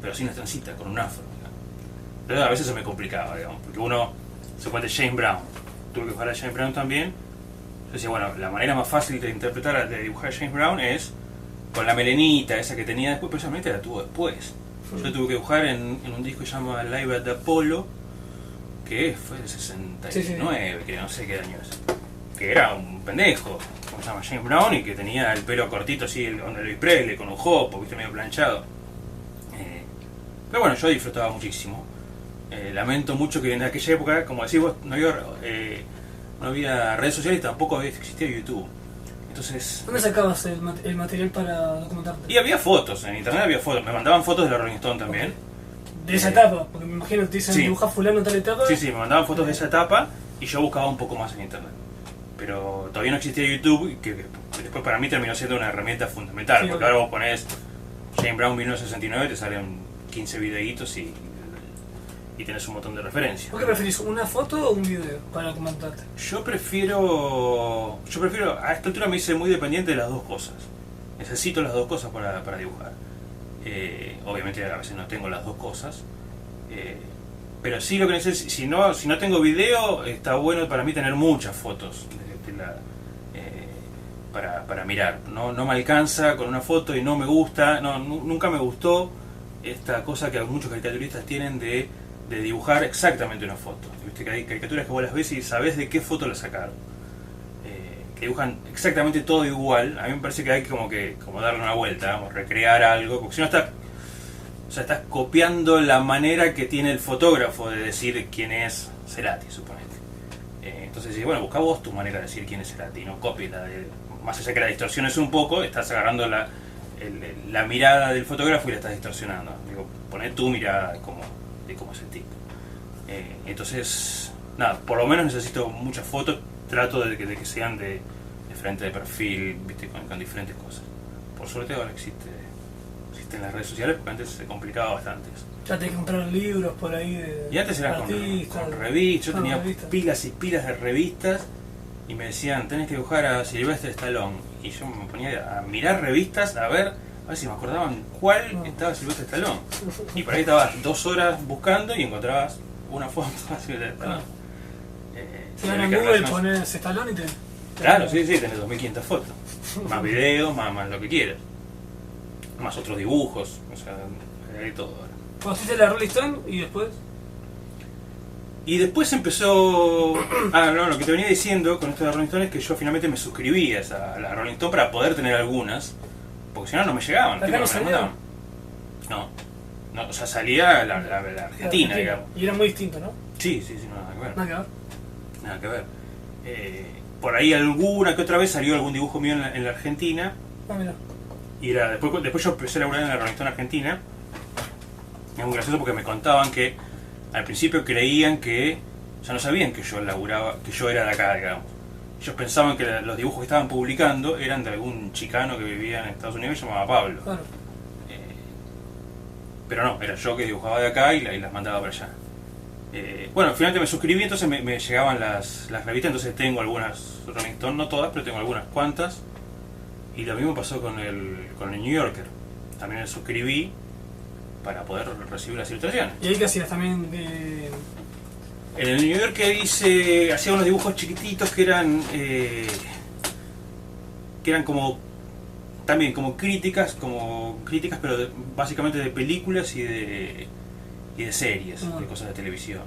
pero sin la transita, con un afro. Pero a veces se me complicaba, digamos, porque uno se cuenta James Brown. Tuve que jugar a James Brown también. Yo decía, bueno, la manera más fácil de interpretar, de dibujar a James Brown es con la melenita esa que tenía después, pero esa melenita la tuvo después. Yo tuve que dibujar en un disco que se llama Live at the Apollo, que fue del 69, Sí. que no sé qué año es. Que era un pendejo, como se llama, James Brown, y que tenía el pelo cortito así, el Elvis Presley, con un jopo, viste, medio planchado. Pero bueno, yo disfrutaba muchísimo. Lamento mucho que en aquella época, como decís vos, no había redes sociales y tampoco existía YouTube. Entonces... ¿Dónde sacabas el material para documentarte? Y había fotos, en internet había fotos. Me mandaban fotos de la Rolling Stone también. De esa etapa, porque me imagino que te dicen Sí. dibujar fulano en tal etapa. Sí, me mandaban fotos de esa etapa y yo buscaba un poco más en internet. Pero todavía no existía YouTube, que después para mí terminó siendo una herramienta fundamental. Sí, Porque obvio. ahora vos ponés James Brown 1969, te salen 15 videitos y tenés un montón de referencias. ¿Vos qué preferís, una foto o un video para documentarte? Yo prefiero, a esta altura me hice muy dependiente de las dos cosas. Necesito las dos cosas para dibujar. Obviamente a veces no tengo las dos cosas. Pero sí lo que necesito, si no tengo video, está bueno para mí tener muchas fotos para mirar. No me alcanza con una foto y no me gusta, nunca me gustó esta cosa que muchos caricaturistas tienen de dibujar exactamente una foto. Viste que hay caricaturas que vos las ves y sabés de qué foto la sacaron. Que dibujan exactamente todo igual. A mí me parece que hay como darle una vuelta, vamos, recrear algo, porque si no estás copiando la manera que tiene el fotógrafo de decir quién es Cerati, suponete. Entonces, bueno, busca vos tu manera de decir quién es Cerati, no copies la de... Más allá que la distorsiones un poco, estás agarrando la mirada del fotógrafo y la estás distorsionando. Digo, poné tu mirada de cómo es el tipo. Entonces, nada, por lo menos necesito muchas fotos, trato de que sean de frente, de perfil, ¿viste? Con diferentes cosas. Por suerte ahora existen las redes sociales, porque antes se complicaba bastante eso. Ya tenés que comprar libros por ahí de Y antes era con revistas, yo tenía pilas y pilas de revistas y me decían, tenés que dibujar a Sylvester Stallone. Y yo me ponía a mirar revistas, a ver si me acordaban cuál estaba Sylvester Stallone. Y por ahí estabas 2 horas buscando y encontrabas una foto de Sylvester Stallone. Si ahora en Google pones Stallone y te... Claro, sí, tenés 2500 fotos. Más videos, más lo que quieras. Más otros dibujos, o sea, hay todo ahora. Cuando hiciste la Rolling Stone y después... Y después empezó... lo que te venía diciendo con esto de Rolling Stone es que yo finalmente me suscribí a la Rolling Stone para poder tener algunas, porque si no me llegaban. ¿Acá no salía? No, o sea, salía la Argentina, digamos. Y era muy distinto, ¿no? Sí, nada que ver. Nada que ver. Por ahí alguna que otra vez salió algún dibujo mío en la Argentina. Mira. Y después yo empecé a laburar en la Rolling Stone Argentina. Es muy gracioso porque me contaban que al principio creían que O sea, no sabían que yo laburaba, que yo era de acá, digamos. Ellos pensaban que los dibujos que estaban publicando eran de algún chicano que vivía en Estados Unidos y se llamaba Pablo. Claro. Pero no, era yo que dibujaba de acá y las mandaba para allá. Bueno, finalmente me suscribí, entonces me llegaban las revistas, entonces tengo algunas Rolling Stone, no todas, pero tengo algunas cuantas. Y lo mismo pasó con el New Yorker. También me suscribí para poder recibir las ilustraciones. ¿Y ahí qué hacías también de...? En el New Yorker hacía unos dibujos chiquititos que eran como también como críticas, pero básicamente de películas y de series, de cosas de televisión.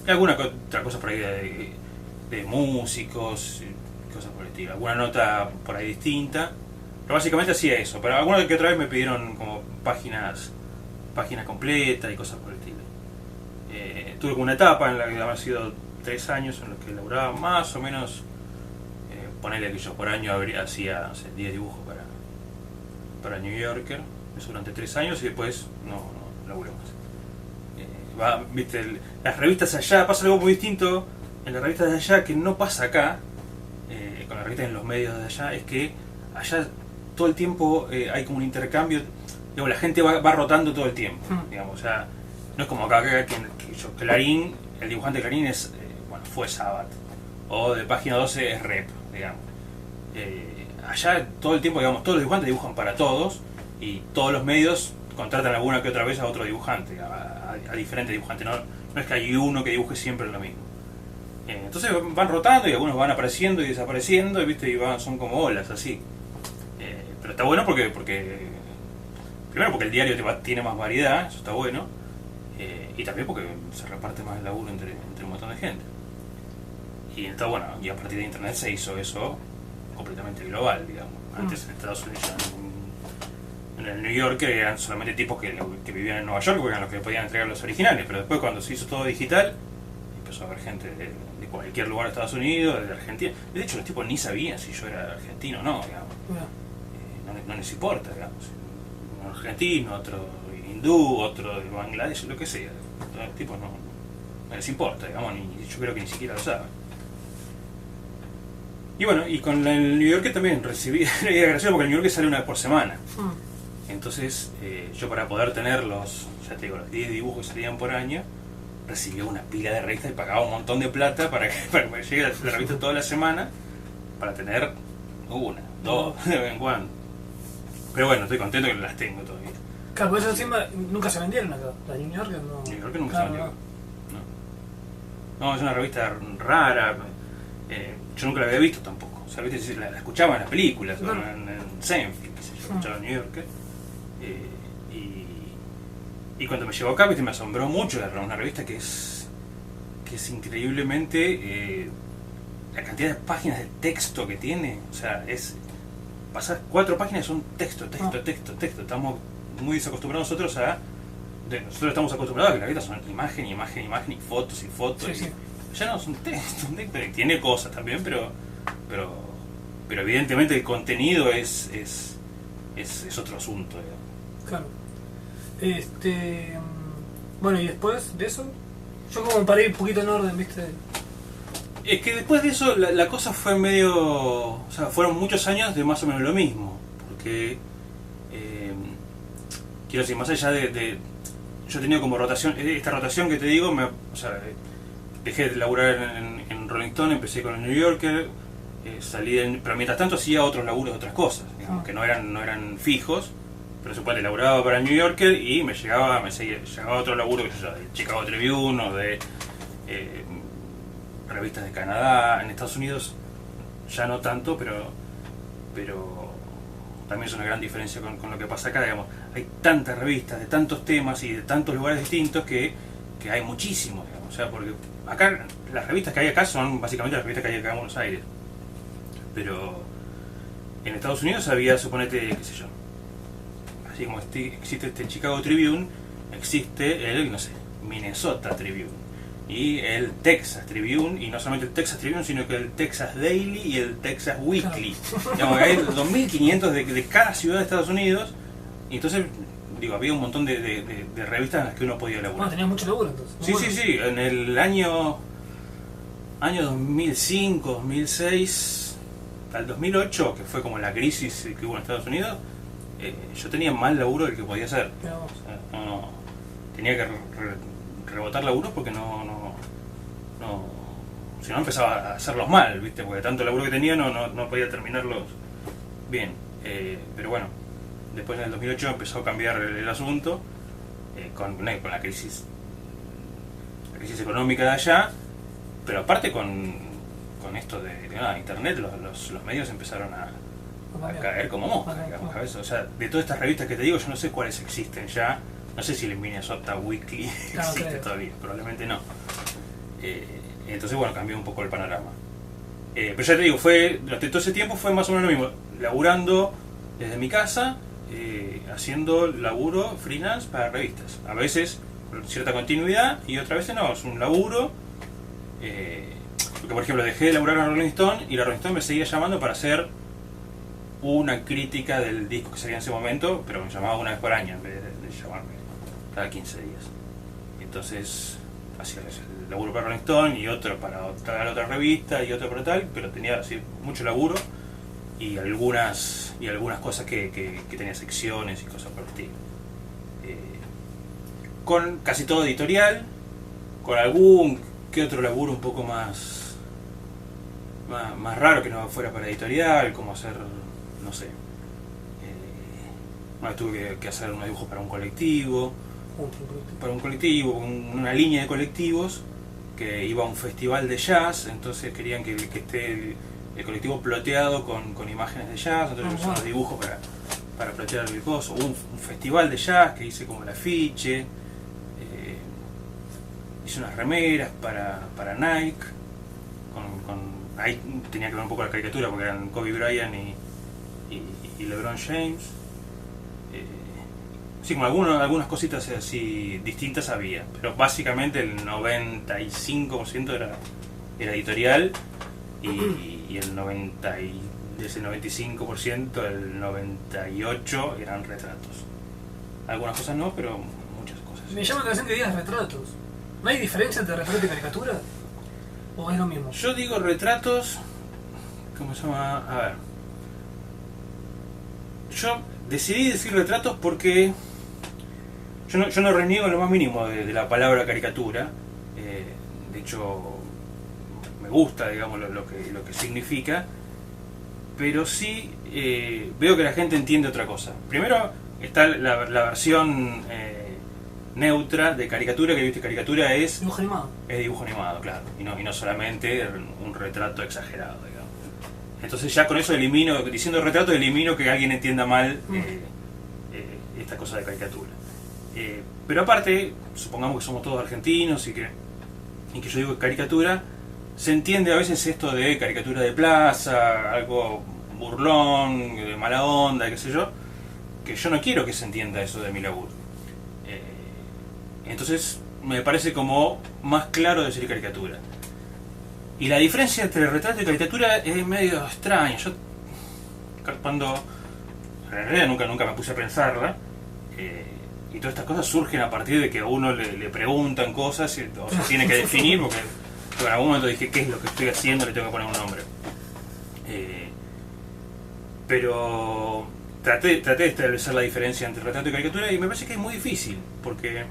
Y alguna otra cosa por ahí de músicos, cosas por el estilo. Alguna nota por ahí distinta. Pero básicamente hacía eso. Pero alguna que otra vez me pidieron como páginas completas y cosas por el estilo. Tuve como una etapa en la que habían sido 3 años en los que laburaba más o menos, ponerle que yo por año hacía, no sé, 10 dibujos para New Yorker, eso durante 3 años, y después no laburé más. Viste, las revistas allá, pasa algo muy distinto en las revistas de allá que no pasa acá, con las revistas en los medios de allá, es que allá todo el tiempo hay como un intercambio, digamos, la gente va rotando todo el tiempo, digamos, o sea, no es como acá que Clarín, el dibujante de Clarín fue Sabat, o de Página 12 es Rep, digamos. Allá todo el tiempo, digamos, todos los dibujantes dibujan para todos, y todos los medios contratan alguna que otra vez a otro dibujante, a diferentes dibujantes, no es que hay uno que dibuje siempre lo mismo. Entonces van rotando y algunos van apareciendo y desapareciendo, ¿viste? Y son como olas, así. Pero está bueno porque primero porque el diario tiene más variedad, eso está bueno. Y también porque se reparte más el laburo entre un montón de gente. Y está bueno, y a partir de internet se hizo eso completamente global, digamos. Antes en Estados Unidos, en el New York, eran solamente tipos que vivían en Nueva York, porque eran los que podían entregar los originales. Pero después, cuando se hizo todo digital, empezó a haber gente de cualquier lugar de Estados Unidos, de Argentina. De hecho, los tipos ni sabían si yo era argentino o no, digamos. No les importa, digamos. Un argentino, otro hindú, otro de Bangladesh, lo que sea. Los tipos no les importa, digamos, yo creo que ni siquiera lo saben. Y bueno, y con el New Yorker también recibí, era gracioso porque el New Yorker sale una vez por semana. Entonces, yo para poder tener los 10 dibujos que salían por año, recibía una pila de revistas y pagaba un montón de plata para que me llegue la revista toda la semana, para tener una, dos, de vez en cuando. Pero bueno, estoy contento que las tengo todavía. Claro, por eso encima nunca se vendieron acá. La New Yorker no. New Yorker nunca se vendió. No, es una revista rara. Yo nunca la había visto tampoco. O sea, la escuchaba en las películas, en Seinfeld, que se escuchaba en New Yorker. Y cuando me llegó acá, me asombró mucho una revista que es increíblemente la cantidad de páginas de texto que tiene. O sea, pasar 4 páginas son texto. Estamos muy desacostumbrados nosotros nosotros estamos acostumbrados a que las revistas son imagen y fotos. Sí. Ya no son texto, tiene cosas también, pero evidentemente el contenido es otro asunto, digamos. Claro. Bueno, y después de eso, yo como paré un poquito en orden, ¿viste? Es que después de eso la cosa fue medio... O sea, fueron muchos años de más o menos lo mismo, porque quiero decir, más allá de yo he tenido como rotación, esta rotación que te digo, dejé de laburar en Rolling Stone, empecé con el New Yorker, pero mientras tanto hacía otros laburos de otras cosas, digamos, que no eran fijos, pero supongo laburaba para el New Yorker y me llegaba otro laburo, que yo, de Chicago Tribune o de revistas de Canadá. En Estados Unidos ya no tanto, pero también es una gran diferencia con lo que pasa acá, digamos. Hay tantas revistas de tantos temas y de tantos lugares distintos que hay muchísimos, digamos. O sea, porque acá las revistas que hay acá son básicamente las revistas que hay acá en Buenos Aires, pero en Estados Unidos había, suponete, qué sé yo, así como existe este Chicago Tribune, existe el, no sé, Minnesota Tribune y el Texas Tribune, y no solamente el Texas Tribune, sino que el Texas Daily y el Texas Weekly. Digamos, hay 2.500 de cada ciudad de Estados Unidos, y entonces, digo, había un montón de revistas en las que uno podía laburar. Tenía mucho laburo entonces. Sí, en el año año 2005, 2006, al 2008, que fue como la crisis que hubo en Estados Unidos, yo tenía más laburo del que podía hacer. O sea, tenía que rebotar laburo porque si no empezaba a hacerlos mal, ¿viste? Porque tanto laburo que tenía no podía terminarlos bien. Pero bueno, después en el 2008 empezó a cambiar el asunto con la crisis económica de allá, pero aparte con esto de internet, los medios empezaron a caer como mosca, digamos, ¿sabes? O sea, de todas estas revistas que te digo, yo no sé cuáles existen ya. No sé si el Minnesota Weekly existe todavía, probablemente no. Entonces, bueno, cambió un poco el panorama. Pero ya te digo, durante todo ese tiempo fue más o menos lo mismo. Laburando desde mi casa, haciendo laburo freelance para revistas. A veces con cierta continuidad y otras veces no, es un laburo. Porque, por ejemplo, dejé de laburar en Rolling Stone y la Rolling Stone me seguía llamando para hacer una crítica del disco que salía en ese momento, pero me llamaba una vez por año en vez de llamarme cada 15 días. Entonces hacía el laburo para Rolling Stone y otro para otra revista y otro para tal, pero tenía así mucho laburo y algunas cosas que tenía secciones y cosas por el estilo. Con casi todo editorial, con algún que otro laburo un poco más raro que no fuera para editorial, como hacer, no sé, una vez tuve que hacer unos dibujos para un colectivo, una línea de colectivos que iba a un festival de jazz, entonces querían que esté el colectivo ploteado con imágenes de jazz, entonces yo hice unos dibujos para plotear el coso. Hubo un festival de jazz que hice como el afiche, hice unas remeras para Nike, ahí tenía que ver un poco la caricatura porque eran Kobe Bryant y LeBron James. Sí, como algunas cositas así distintas había, pero básicamente el 95% era editorial y de ese 95%, el 98% eran retratos. Algunas cosas no, pero muchas cosas. Me llama la atención que digas retratos. ¿No hay diferencia entre retrato y caricatura? ¿O es lo mismo? Yo digo retratos, ¿cómo se llama? A ver. Yo decidí decir retratos porque yo no reniego en lo más mínimo de la palabra caricatura. De hecho, me gusta, digamos, lo que significa, pero sí veo que la gente entiende otra cosa. Primero está la versión neutra de caricatura, que viste, caricatura es dibujo animado. Es dibujo animado, claro, y no solamente un retrato exagerado, digamos. Entonces ya con eso diciendo retrato elimino que alguien entienda mal esta cosa de caricatura. Pero aparte, supongamos que somos todos argentinos y que yo digo caricatura, se entiende a veces esto de caricatura de plaza, algo burlón, de mala onda, qué sé yo, que yo no quiero que se entienda eso de mi laburo. Entonces me parece como más claro decir caricatura. Y la diferencia entre retrato y caricatura es medio extraña. Yo cuando en realidad nunca me puse a pensarla, y todas estas cosas surgen a partir de que a uno le preguntan cosas o se tiene que definir, porque en algún momento dije qué es lo que estoy haciendo, le tengo que poner un nombre. Pero traté de establecer la diferencia entre retrato y caricatura y me parece que es muy difícil, porque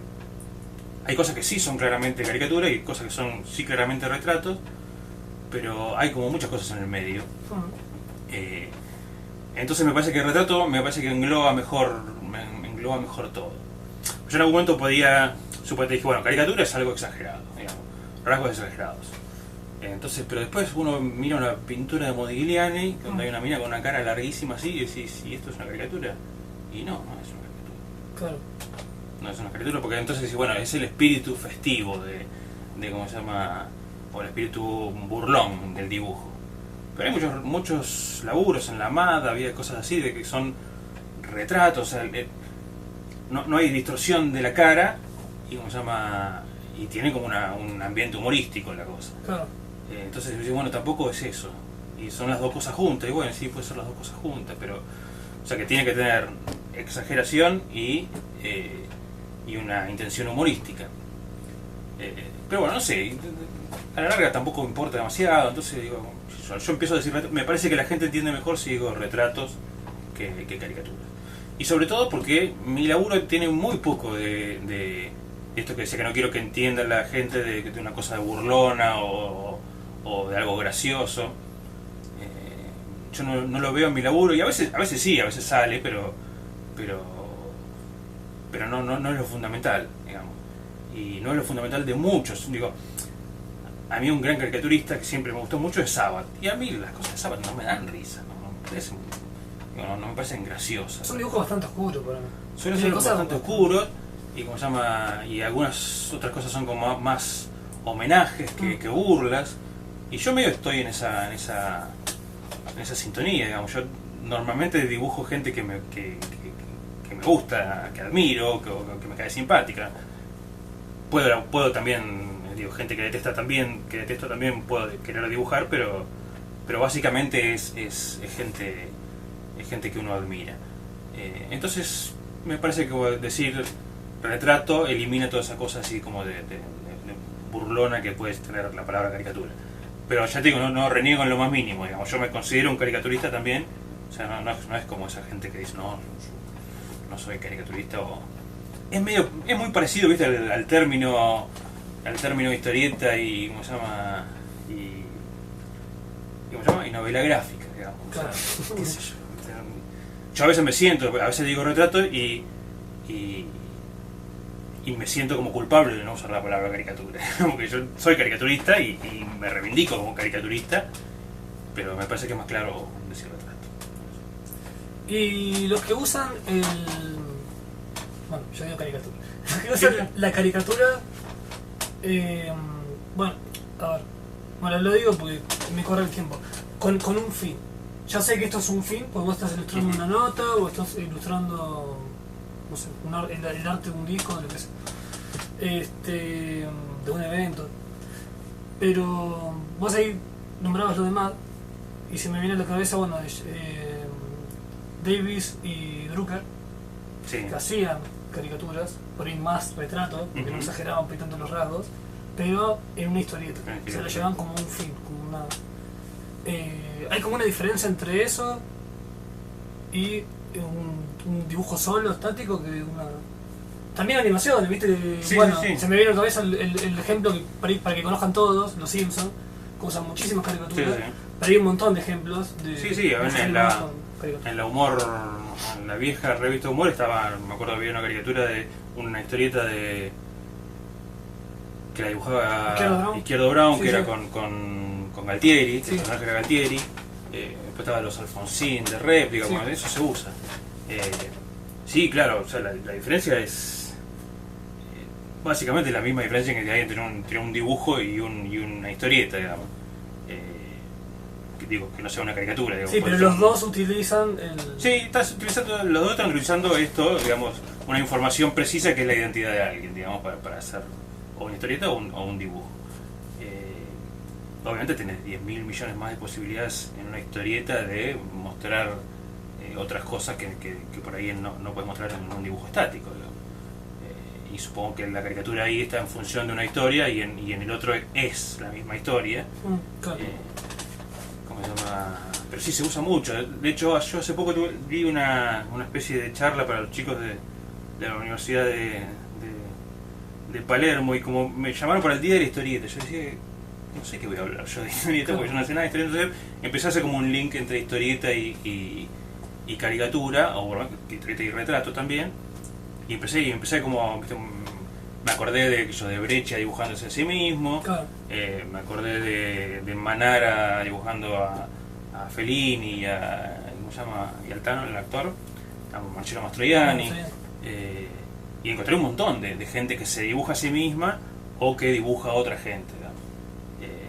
hay cosas que sí son claramente caricatura y cosas que son sí claramente retratos, pero hay como muchas cosas en el medio. Entonces me parece que el retrato engloba mejor todo. Yo en algún momento suponete dije, bueno, caricatura es algo exagerado, digamos, rasgos exagerados. Entonces, pero después uno mira una pintura de Modigliani, donde hay una mina con una cara larguísima así, y decís, ¿y esto es una caricatura? Y no es una caricatura. Claro. No es una caricatura, porque entonces decís, bueno, es el espíritu festivo de ¿cómo se llama? O el espíritu burlón del dibujo. Pero hay muchos laburos en la MAD, había cosas así, de que son retratos, o sea, no hay distorsión de la cara, y ¿cómo se llama? Y tiene como un ambiente humorístico la cosa. Claro. Entonces yo digo, bueno, tampoco es eso. Y son las dos cosas juntas, y bueno, sí, puede ser las dos cosas juntas, pero... O sea, que tiene que tener exageración y una intención humorística. Pero bueno, no sé, a la larga tampoco importa demasiado, entonces digo, yo empiezo a decir, me parece que la gente entiende mejor si digo retratos que caricaturas. Y sobre todo porque mi laburo tiene muy poco de esto que decía, que no quiero que entienda la gente de una cosa de burlona o de algo gracioso. Yo no lo veo en mi laburo, y a veces sí, a veces sale, pero no es lo fundamental, digamos. Y no es lo fundamental de muchos. Digo, a mí un gran caricaturista que siempre me gustó mucho es Sabat. Y a mí las cosas de Sabat no me dan risa, no me parecen graciosas. Son dibujos bastante oscuros para mí. Suelen ser bastante oscuros, y como se llama, y algunas otras cosas son como más homenajes que burlas. Y yo medio estoy en esa sintonía, digamos. Yo normalmente dibujo gente que me gusta, que admiro, que me cae simpática. Puedo también, digo, gente que detesto también puedo querer dibujar, pero básicamente es gente que uno admira. Entonces me parece que decir retrato elimina toda esa cosa así como de burlona que puede tener la palabra caricatura. Pero ya te digo, no reniego en lo más mínimo, digamos. Yo me considero un caricaturista también. O sea, no es como esa gente que dice, no soy caricaturista. Es muy parecido, ¿viste? al término historieta y ¿cómo se llama? Y novela gráfica, digamos. Claro. O sea, qué sé yo. Yo a veces me siento, a veces digo retrato y me siento como culpable de no usar la palabra caricatura. Porque yo soy caricaturista y me reivindico como caricaturista, pero me parece que es más claro decir retrato. Y los que usan bueno, yo digo caricatura. Los que usan la caricatura... bueno, a ver. Bueno, lo digo porque me corre el tiempo. Con un fin. Ya sé que esto es un fin, porque vos estás ilustrando una nota o estás ilustrando, no sé, el arte de un disco, de lo que sea. De un evento. Pero vos ahí nombrabas lo demás y se me viene a la cabeza, bueno, Davis y Drucker, Sí. que hacían caricaturas, por ahí más retrato, porque no exageraban tanto los rasgos, pero en una historieta. Se lo llevaban como un fin, como una... hay como una diferencia entre eso y un dibujo solo, estático, que una... También animaciones, ¿viste? Sí, bueno, sí. se me viene a la cabeza el ejemplo que para que conozcan todos, Los Simpsons, que usan muchísimas caricaturas, Sí. pero hay un montón de ejemplos de... Sí, a ver, de en la vieja revista de humor me acuerdo que había una caricatura de una historieta que la dibujaba Izquierdo Brown, Sí, que sí. era con Galtieri, Sí. el personaje era Galtieri. Después estaba los Alfonsín de réplica, Sí. bueno, eso se usa. Sí, claro, o sea, la diferencia es básicamente la misma diferencia que hay entre un dibujo y una historieta, digamos. Que no sea una caricatura, digamos. Sí, pero los dos utilizan el... Sí, los dos están utilizando esto, digamos, una información precisa que es la identidad de alguien, digamos, para hacer o una historieta o un dibujo. Obviamente tenés 10.000 millones más de posibilidades en una historieta de mostrar otras cosas que por ahí no puedes mostrar en un dibujo estático, digamos. Y supongo que la caricatura ahí está en función de una historia y en el otro es la misma historia. Claro. ¿Cómo se llama? Pero sí se usa mucho. De hecho, yo hace poco vi una especie de charla para los chicos de la Universidad de Palermo, y como me llamaron para el día de la historieta, yo decía, no sé qué voy a hablar yo de historieta, porque yo no sé nada de historieta. Entonces empecé a hacer como un link entre historieta y caricatura, o bueno, historieta y retrato también, y empecé como, ¿viste? Me acordé de Breccia dibujándose a sí mismo. Claro. Me acordé de Manara dibujando a Fellini y ¿cómo se llama? Y Altano, el actor, a Marcello Mastroianni. Y encontré un montón de gente que se dibuja a sí misma o que dibuja a otra gente, digamos.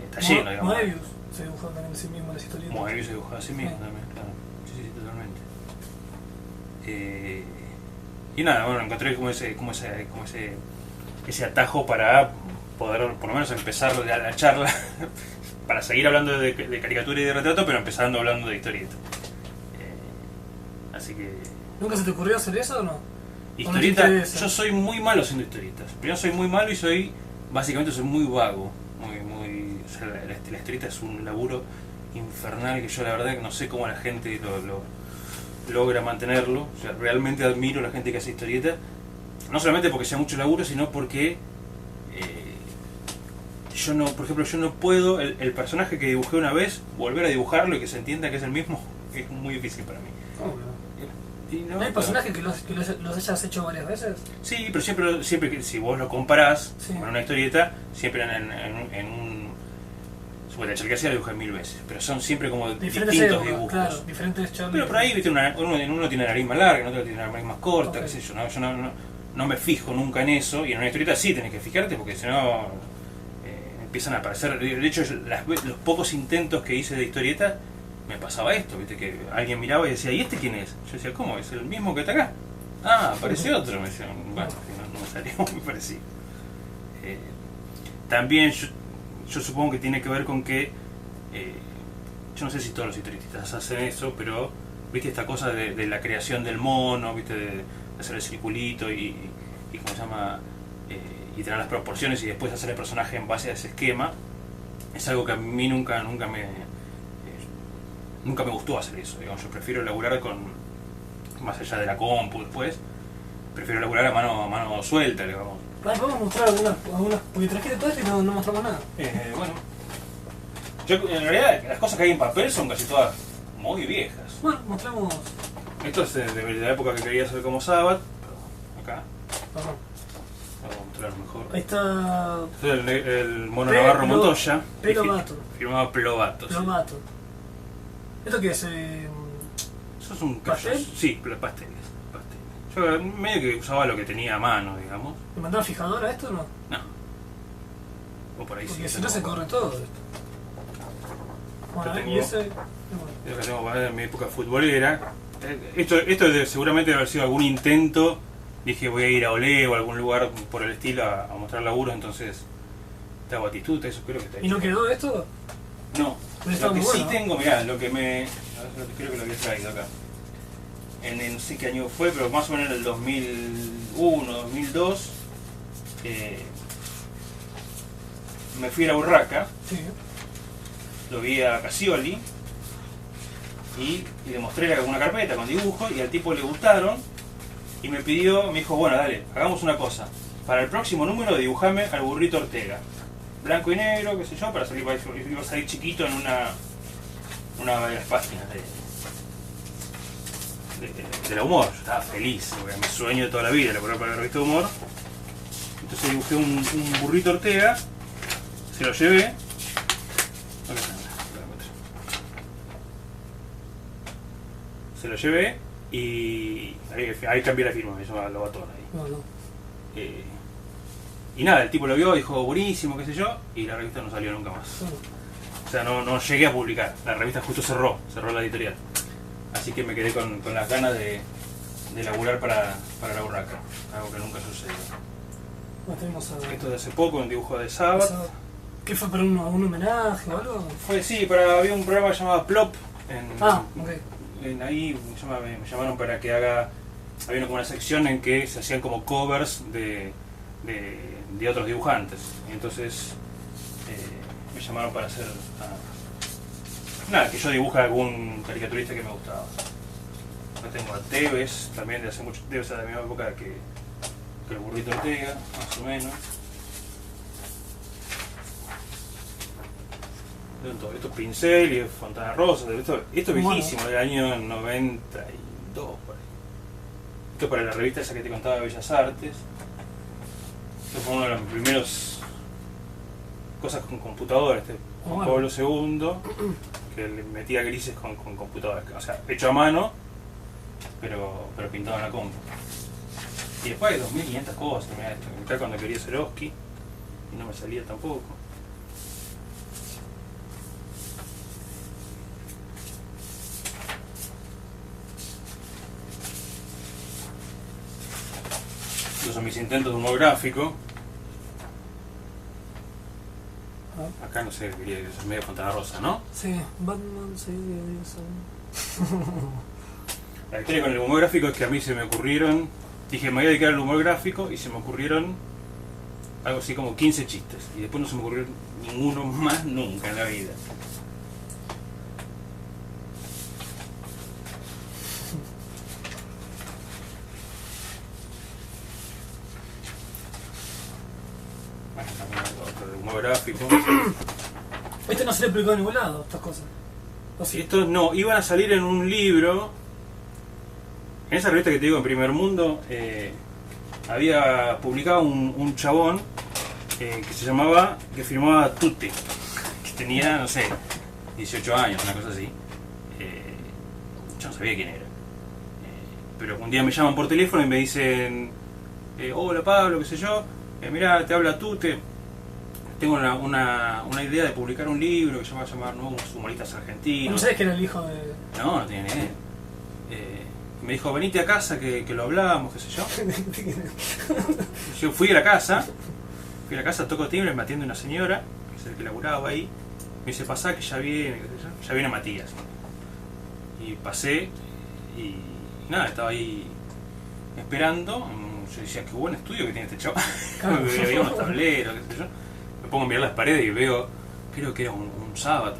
Está lleno, digamos. Moebius se dibuja también a sí mismo en las historietas. Moebius se dibuja a sí mismo también, claro. Sí, totalmente. Y nada, bueno, encontré como ese atajo para poder por lo menos empezar la charla para seguir hablando de caricatura y de retrato, pero empezando hablando de historieta. Así que... ¿Nunca se te ocurrió hacer eso o no? Historieta, yo soy muy malo haciendo historietas. Primero soy muy malo y básicamente soy muy vago. sea, la historieta es un laburo infernal que yo la verdad que no sé cómo la gente lo logra mantenerlo. O sea, realmente admiro a la gente que hace historieta, no solamente porque sea mucho laburo, sino porque yo no, por ejemplo, yo no puedo el personaje que dibujé una vez volver a dibujarlo y que se entienda que es el mismo. Es muy difícil para mí. ¿No hay personajes que los hayas hecho varias veces? Sí, pero siempre que si vos lo comparás Sí. con una historieta, siempre en un... Suponete, el Charlie lo dibujé 1000 veces, pero son siempre como Diferentes distintos épocas, dibujos. claro, diferentes Charlie. Pero por ahí, viste, uno tiene la nariz más larga, en otro tiene la nariz más corta, Ok. qué sé yo. Yo no me fijo nunca en eso, y en una historieta sí tenés que fijarte, porque si no empiezan a aparecer. De hecho, los pocos intentos que hice de historieta, me pasaba esto, viste, que alguien miraba y decía, ¿y este quién es? Yo decía, ¿cómo? ¿Es el mismo que está acá? Ah, apareció otro, me decían. Bueno, no me salió muy parecido. También yo supongo que tiene que ver con que yo no sé si todos los historietistas hacen eso, pero viste esta cosa de la creación del mono, viste, de hacer el circulito y ¿cómo se llama? Y tener las proporciones y después hacer el personaje en base a ese esquema. Es algo que a mí nunca me gustó hacer eso, digamos. Yo prefiero laburar con, más allá de la compu después, prefiero laburar a mano suelta, digamos. Vamos a mostrar algunas, porque trajiste todo esto y no mostramos nada. Bueno, yo en realidad las cosas que hay en papel son casi todas muy viejas. Bueno, mostramos. Esto es de la época que quería hacer como Sabbath, pero acá, Perdón. vamos a mostrar mejor. Ahí está. Esto es el mono Pelo- Navarro Montoya, Pelovato. firmado Pelovato. Lo mato. ¿Esto qué es? Eso es un ¿Pastel? callo. Sí, pero pasteles. Yo medio que usaba lo que tenía a mano, digamos. ¿Le mandaron fijadora a esto o no? No. O por ahí Porque sí. si no se corre todo esto. Bueno, Yo tengo- y ese. Es lo que tengo en mi época futbolera. Esto seguramente debe haber sido algún intento. Dije, voy a ir a Olé o a algún lugar por el estilo a mostrar laburos, entonces te hago Batistuta, eso creo que está ¿Y no hecho. quedó esto? No, Pero está lo que muy sí bueno. tengo, mirá, lo que creo que lo había traído acá. No sé qué año fue, pero más o menos en el 2001, 2002, me fui a la Urraca, Sí. lo vi a Casioli y le mostré una carpeta con dibujos y al tipo le gustaron y me dijo, bueno, dale, hagamos una cosa. Para el próximo número dibujame al burrito Ortega. Blanco y negro, qué sé yo, para salir, iba a salir chiquito en una de las páginas de la Humor. Yo estaba feliz, porque mi sueño de toda la vida era poner para la revista de Humor. Entonces dibujé un burrito Ortega, se lo llevé. Acá está, se lo llevé y ahí cambié la firma, me llama Lobatón ahí. No, no. Y nada, el tipo lo vio, dijo buenísimo, qué sé yo, y la revista no salió nunca más. Bueno. O sea, no llegué a publicar, la revista justo cerró la editorial. Así que me quedé con las ganas de laburar para la Urraca, algo que nunca sucedió. Bueno, tenemos a. Esto de hace poco, un dibujo de Sabbath. ¿Qué fue para un homenaje o algo? Fue, sí, había un programa llamado Plop. Ok. Ahí me llamaron para que había como una sección en que se hacían como covers de otros dibujantes. Y entonces me llamaron para hacer nada, que yo dibuje a algún caricaturista que me gustaba. Acá tengo a Tevez, también de hace mucho, de la misma época que el burrito Ortega, más o menos. Esto es Pincel y Fontana Rosa, esto es viejísimo, del año 92 por ahí. Esto es para la revista esa que te contaba de Bellas Artes. Esto fue uno de los primeros cosas con computadora, Juan Pablo II, que le metía grises con computadora, o sea, hecho a mano, pero pintado en la compu. Y después hay 2500 cosas, mirá esto, acá cuando quería ser Oski, y no me salía tampoco. Estos son mis intentos de humor gráfico. Acá no sé, quería que es medio Fontana Rosa, ¿no? Sí, Batman, sí, eso. La historia con el humor gráfico es que a mí se me ocurrieron, dije me voy a dedicar al humor gráfico y se me ocurrieron algo así como 15 chistes y después no se me ocurrieron ninguno más nunca en la vida. Bueno, también otro de humor gráfico. Este no se le publicó en ningún lado, estas cosas. ¿O sí? Estos no, iban a salir en un libro. En esa revista que te digo, en Primer Mundo, había publicado un chabón que se llamaba, que firmaba Tute, que tenía, no sé, 18 años, una cosa así. Yo no sabía quién era. Pero un día me llaman por teléfono y me dicen, hola Pablo, qué sé yo, mirá, te habla Tute. Tengo una idea de publicar un libro que se va a llamar Nuevos Humoristas Argentinos. ¿No sabes que era el hijo de...? No tenía ni idea. Me dijo, venite a casa que lo hablábamos, qué sé yo. Yo fui a la casa, toco timbre, me atiende una señora, que es el que laburaba ahí. Me dice, pasá que ya viene, qué sé yo. Ya viene Matías. Y pasé y nada, estaba ahí esperando. Yo decía, qué buen estudio que tiene este chaval. Claro. Veía unos tableros, qué sé yo. Me pongo a mirar las paredes y veo, creo que era un sábado.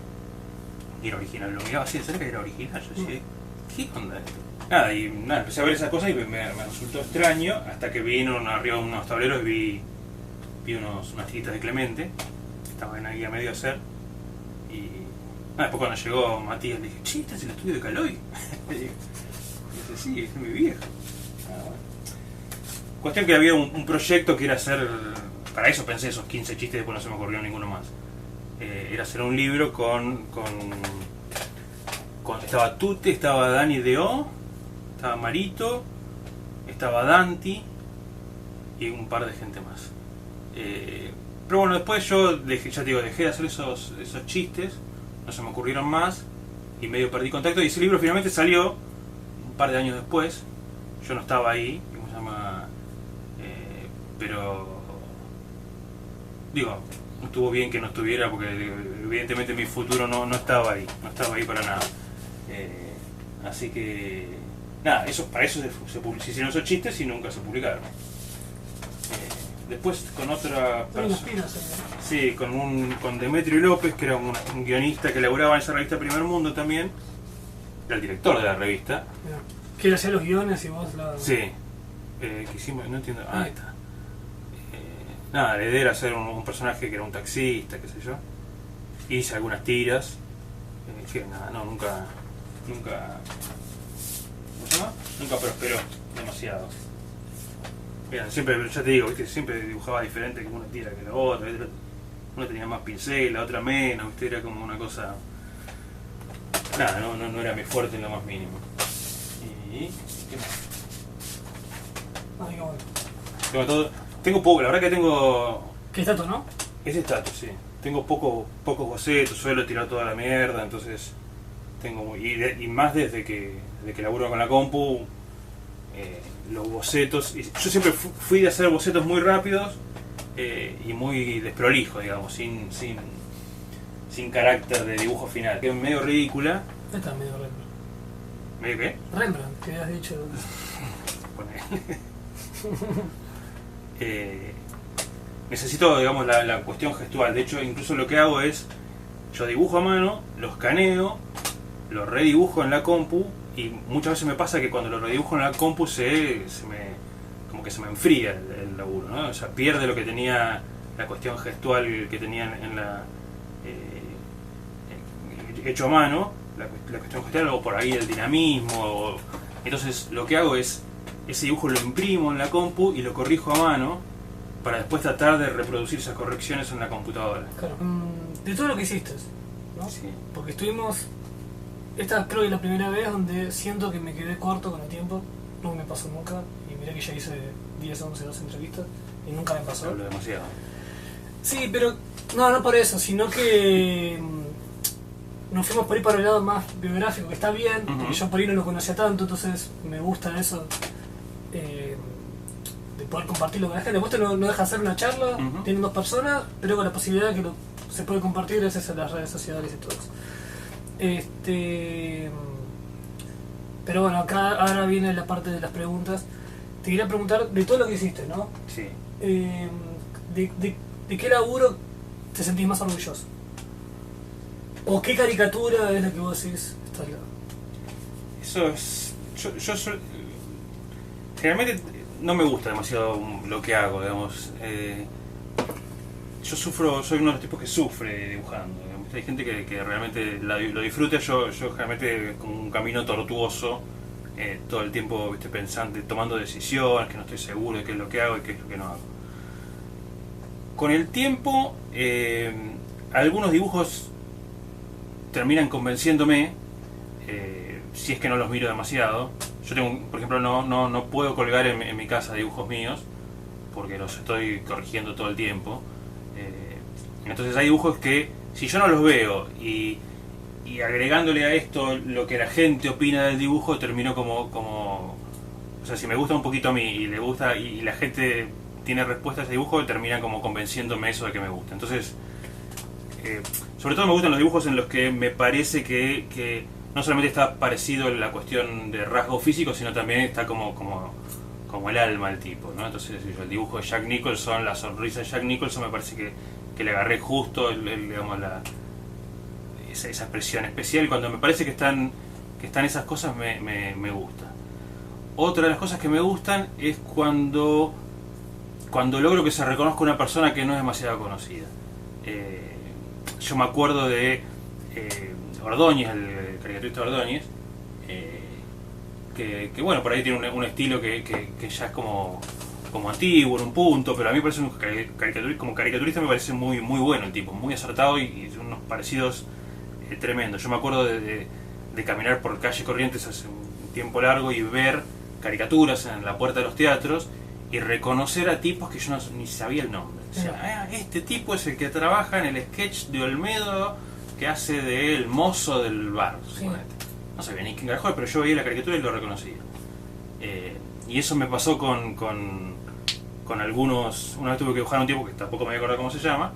Y era original, lo miraba así de cerca y era original. Yo decía, ¿qué onda esto? Nada, empecé a ver esas cosas y me resultó extraño hasta que vino arriba de unos tableros y vi unas tiritas de Clemente que estaban ahí a medio hacer. Y nada, después cuando llegó Matías le dije, che, ¿este es el estudio de Caloy? Y dice, sí, es mi viejo. Bueno. Cuestión que había un proyecto que era hacer, para eso pensé esos 15 chistes, después no se me ocurrió ninguno más. Era hacer un libro con estaba Tute, estaba Dani Deo, estaba Marito, estaba Danti y un par de gente más. Pero bueno, después yo dejé de hacer esos chistes, no se me ocurrieron más y medio perdí contacto y ese libro finalmente salió un par de años después. Yo no estaba ahí, ¿cómo se llama? Pero digo, no estuvo bien que no estuviera porque evidentemente mi futuro no estaba ahí para nada. Así que nada, para eso se hicieron esos chistes y nunca se publicaron. Después con otra persona, sí, con Demetrio López, que era un guionista que laburaba en esa revista Primer Mundo también, era el director de la revista. ¿Quiere hacer los guiones y vos la...? Sí, que hicimos, no entiendo, ahí está. Nada, la idea era hacer un personaje que era un taxista, qué sé yo. Hice algunas tiras, que nada, no, nunca ¿cómo se llama? Nunca prosperó demasiado. Bien, siempre, ya te digo, ¿viste? Siempre dibujaba diferente que una tira que la otra, ¿viste? Una tenía más pincel, la otra menos, ¿viste? Era como una cosa... Nada, no era mi fuerte en lo más mínimo. ¿Y qué más? Ay, qué bueno. Tengo poco, la verdad que tengo... ¿Qué estatus, no? Ese estatus, sí. Tengo pocos bocetos, suelo tirar toda la mierda, entonces... Y más desde que laburo con la compu, los bocetos... Yo siempre fui de hacer bocetos muy rápidos y muy desprolijos, digamos, sin carácter de dibujo final. Que es medio ridícula. Esta es medio Rembrandt. ¿Medio qué? Rembrandt, que has dicho. Necesito, digamos, la cuestión gestual. De hecho, incluso lo que hago es, yo dibujo a mano, lo escaneo, lo redibujo en la compu y muchas veces me pasa que cuando lo redibujo en la compu como que se me enfría el laburo, ¿no? O sea, pierde lo que tenía, la cuestión gestual que tenía en la hecho a mano, la cuestión gestual, o por ahí el dinamismo. Entonces lo que hago es, ese dibujo lo imprimo en la compu y lo corrijo a mano para después tratar de reproducir esas correcciones en la computadora. Claro. De todo lo que hiciste, ¿no? Sí. Porque estuvimos... Esta creo que es la primera vez donde siento que me quedé corto con el tiempo. No me pasó nunca. Y mirá que ya hice 10, 11, 12 entrevistas y nunca me pasó. Hablo demasiado. Sí, pero no por eso, sino que nos fuimos por ahí para el lado más biográfico, que está bien, porque yo por ahí no lo conocía tanto, entonces me gusta eso de poder compartirlo con la gente. Después no deja hacer una charla, tienen dos personas, pero con la posibilidad de que se puede compartir gracias a las redes sociales y todo eso. Pero bueno, acá ahora viene la parte de las preguntas. Te quería preguntar de todo lo que hiciste, ¿no? Sí. ¿De qué laburo te sentís más orgulloso? ¿O qué caricatura es la que vos decís? Eso es... Generalmente no me gusta demasiado lo que hago, digamos. Yo soy uno de los tipos que sufre dibujando. Digamos. Hay gente que realmente lo disfruta. Yo generalmente como un camino tortuoso, todo el tiempo, ¿viste? Pensando, tomando decisiones, que no estoy seguro de qué es lo que hago y qué es lo que no hago. Con el tiempo, algunos dibujos terminan convenciéndome, si es que no los miro demasiado. Yo tengo, por ejemplo, no puedo colgar en mi casa dibujos míos porque los estoy corrigiendo todo el tiempo. Entonces hay dibujos que si yo no los veo y agregándole a esto lo que la gente opina del dibujo, termino como o sea, si me gusta un poquito a mí y le gusta y la gente tiene respuesta a ese dibujo, termina como convenciéndome eso de que me gusta. Entonces, sobre todo me gustan los dibujos en los que me parece que no solamente está parecido en la cuestión de rasgos físicos, sino también está como el alma del tipo, ¿no? Entonces el dibujo de Jack Nicholson, la sonrisa de Jack Nicholson, me parece que le agarré justo digamos, esa expresión especial, y cuando me parece que están esas cosas me gusta. Otra de las cosas que me gustan es cuando logro que se reconozca una persona que no es demasiado conocida. Yo me acuerdo de Ordóñez, el caricaturista Ordóñez, que bueno, por ahí tiene un estilo que ya es como antiguo en un punto, pero a mí me parece como caricaturista me parece muy bueno el tipo, muy acertado y unos parecidos tremendos. Yo me acuerdo de caminar por calle Corrientes hace un tiempo largo y ver caricaturas en la puerta de los teatros y reconocer a tipos que yo ni sabía el nombre. O sea, este tipo es el que trabaja en el sketch de Olmedo que hace de el mozo del bar. Sí. No sabía ni quién carajo, pero yo veía la caricatura y lo reconocía. Y eso me pasó con algunos. Una vez tuve que dibujar a un tipo que tampoco me voy a acordar cómo se llama,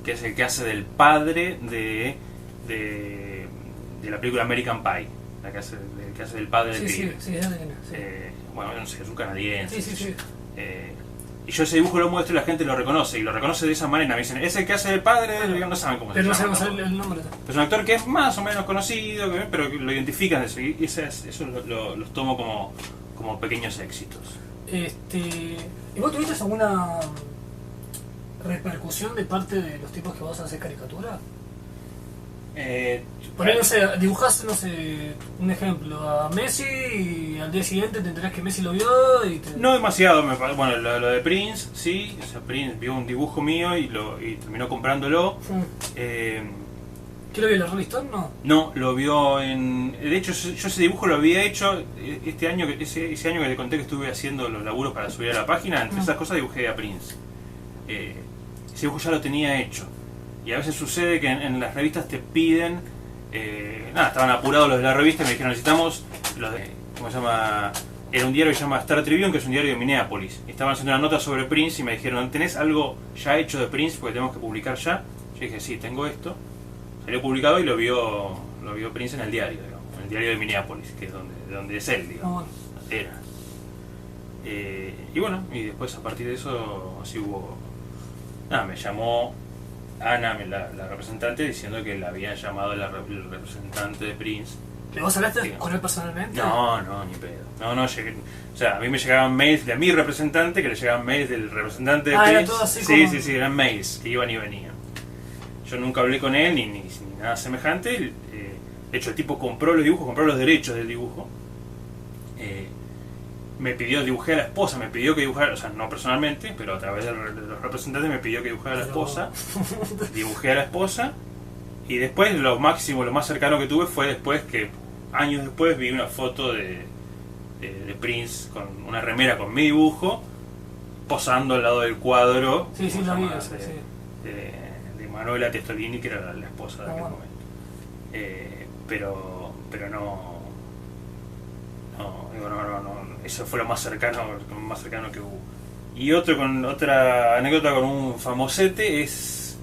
que es el que hace del padre de la película American Pie, el que hace del padre de sí, bueno, no sé, es un canadiense. Sí. Y yo ese dibujo lo muestro y la gente lo reconoce, y lo reconoce de esa manera. Me dicen, es el que hace del padre, no saben cómo se llama. Pero no sabemos el nombre. Es un actor que es más o menos conocido, pero lo identifican de eso, y eso los tomo como pequeños éxitos. ¿Y vos tuviste alguna repercusión de parte de los tipos que vos haces caricatura? No sé, dibujaste, no sé, un ejemplo, a Messi y al día siguiente te enterás que Messi lo vio y No demasiado, bueno, lo de Prince, sí, o sea, Prince vio un dibujo mío y terminó comprándolo. ¿Qué lo vio, la Rolling Stone? No, lo vio de hecho, yo ese dibujo lo había hecho ese año que te conté que estuve haciendo los laburos para subir a la página. Entre esas cosas dibujé a Prince. Ese dibujo ya lo tenía hecho. Y a veces sucede que en las revistas te piden... estaban apurados los de la revista y me dijeron, necesitamos los de... ¿Cómo se llama? Era un diario que se llama Star Tribune, que es un diario de Minneapolis. Y estaban haciendo una nota sobre Prince y me dijeron, ¿tenés algo ya hecho de Prince? Porque tenemos que publicar ya. Yo dije, sí, tengo esto. Salió publicado y lo vio Prince en el diario, digamos, en el diario de Minneapolis, que es de donde es él, digamos. Era. Y bueno, y después a partir de eso así hubo... me llamó Ana, la representante, diciendo que la había llamado el representante de Prince. ¿Pero vos hablaste con él personalmente? No, ni pedo. No, llegué. O sea, a mí me llegaban mails de mi representante, que le llegaban mails del representante de Prince. Era todo así como... Sí, eran mails que iban y venían. Yo nunca hablé con él ni nada semejante. De hecho, el tipo compró los dibujos, compró los derechos del dibujo. Me pidió, dibujé a la esposa, me pidió que dibujara, o sea, no personalmente, pero a través de los representantes me pidió que dibujara a la esposa. Dibujé a la esposa. Y después lo más cercano que tuve fue después que, años después, vi una foto de Prince con una remera con mi dibujo, posando al lado del cuadro. Sí, la vi, de Manuela Testolini, que era la esposa de aquel momento. Pero no, eso fue lo más cercano que hubo. Y otra anécdota con un famosete es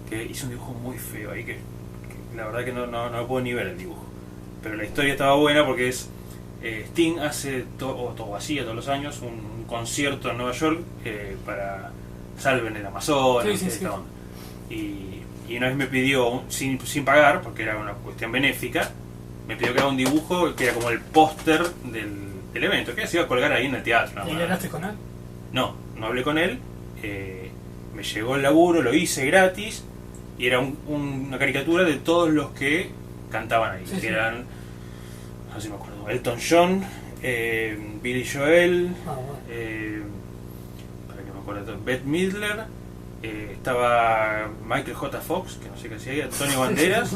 que hice un dibujo muy feo ahí, que la verdad que no puedo ni ver el dibujo, pero la historia estaba buena porque es Sting hace hacía todos los años un concierto en Nueva York para Salven el Amazonas, sí. onda. y una vez me pidió, sin pagar, porque era una cuestión benéfica, me pidió que haga un dibujo que era como el póster del evento, que se iba a colgar ahí en el teatro. ¿Y hablaste con él? No hablé con él. Me llegó el laburo, lo hice gratis, y era una caricatura de todos los que cantaban ahí, que eran, no sé si me acuerdo, Elton John, Billy Joel, para que me acuerdo, Bette Midler, estaba Michael J. Fox, que no sé qué hacía, Antonio Banderas,